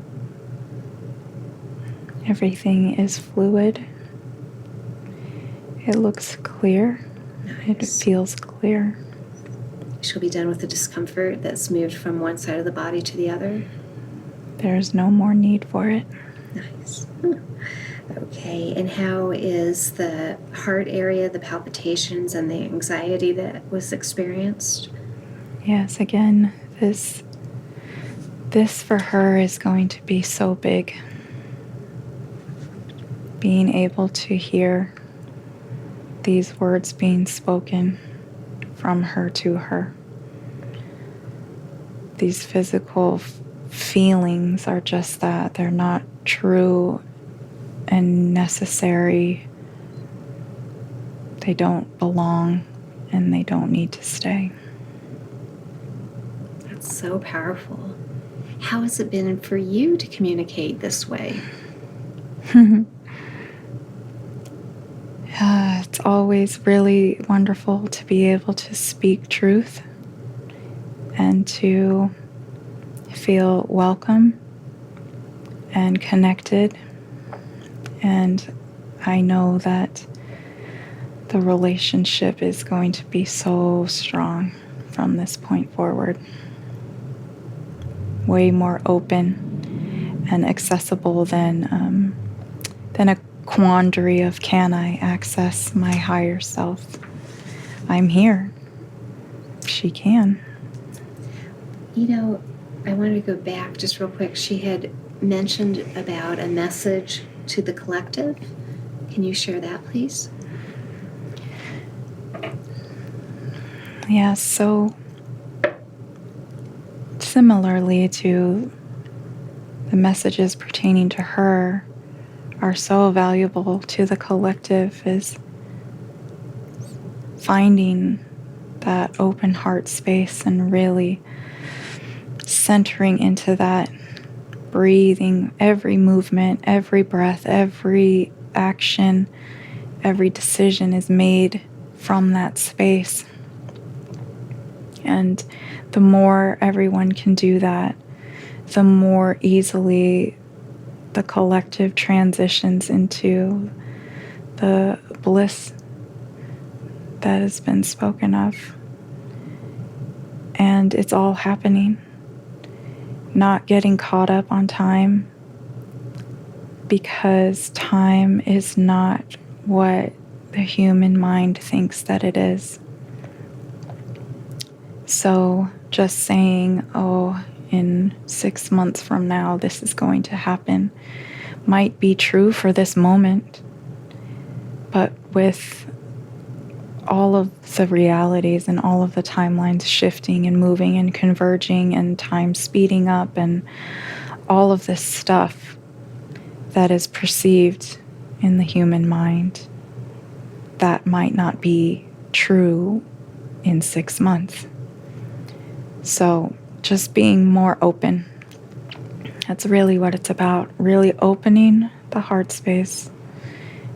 Everything is fluid. It looks clear. It Nice. feels clear. She'll be done with the discomfort that's moved from one side of the body to the other. There's no more need for it. Nice. Okay, and how is the heart area, the palpitations, and the anxiety that was experienced? Yes, again, this for her is going to be so big. Being able to hear these words being spoken from her to her. These physical feelings are just that. They're not true and necessary. They don't belong, and they don't need to stay. That's so powerful. How has it been for you to communicate this way? It's always really wonderful to be able to speak truth and to feel welcome and connected. And I know that the relationship is going to be so strong from this point. point forward. Way more open and accessible than a quandary of, can I access my higher self? I'm here. She can. You know, I wanted to go back just real quick. She had mentioned about a message to the collective. Can you share that, please? Yeah, so similarly to the messages pertaining to her are so valuable to the collective, is finding that open heart space and really centering into that, breathing. Every movement, every breath, every action, every decision is made from that space. And the more everyone can do that, the more easily the collective transitions into the bliss that has been spoken of. And it's all happening. Not getting caught up on time, because time is not what the human mind thinks that it is. So just saying, oh, in 6 months from now, this is going to happen, might be true for this moment. But with all of the realities and all of the timelines shifting and moving and converging and time speeding up and all of this stuff that is perceived in the human mind, that might not be true in 6 months. So just being more open. That's really what it's about. Really opening the heart space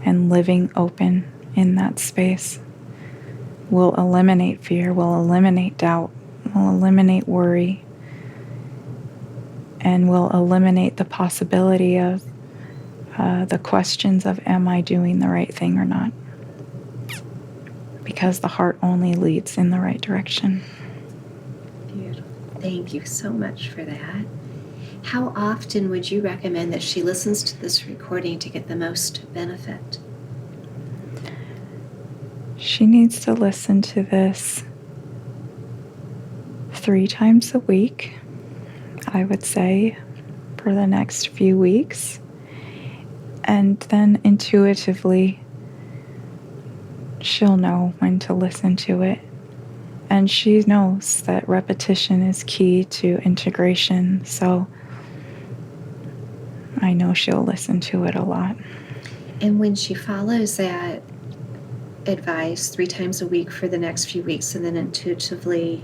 and living open in that space will eliminate fear, will eliminate doubt, will eliminate worry, and will eliminate the possibility of the questions of, am I doing the right thing or not? Because the heart only leads in the right direction. Beautiful. Thank you so much for that. How often would you recommend that she listens to this recording to get the most benefit? She needs to listen to this 3 times a week, I would say, for the next few weeks. And then intuitively, she'll know when to listen to it. And she knows that repetition is key to integration, so I know she'll listen to it a lot. And when she follows that advice 3 times a week for the next few weeks and then intuitively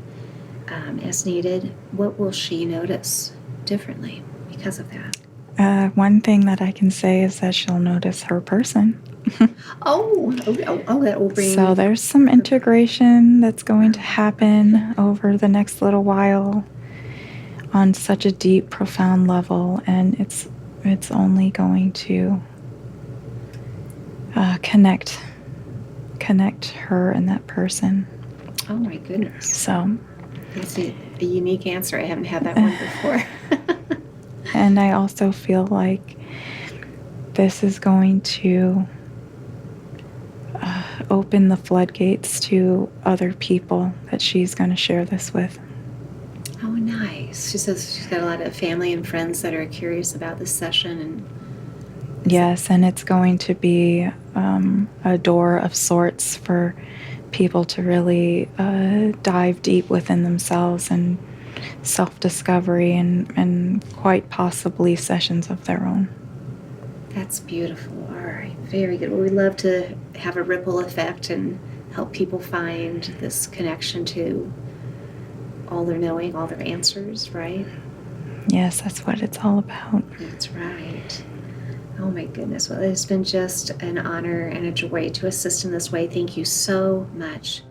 as needed, what will she notice differently because of that? One thing that I can say is that she'll notice her person. Oh, that will bring... So there's some integration that's going to happen over the next little while on such a deep, profound level, and it's only going to connect her and that person. Oh my goodness. So that's a unique answer. I haven't had that one before. And I also feel like this is going to open the floodgates to other people that she's going to share this with. Oh, nice. She says she's got a lot of family and friends that are curious about this session. And yes, and it's going to be a door of sorts for people to really dive deep within themselves and self-discovery and quite possibly sessions of their own. That's beautiful. All right. Very good. Well, we love to have a ripple effect and help people find this connection to all their knowing, all their answers, right? Yes, that's what it's all about. That's right. Oh my goodness. Well, it's been just an honor and a joy to assist in this way. Thank you so much.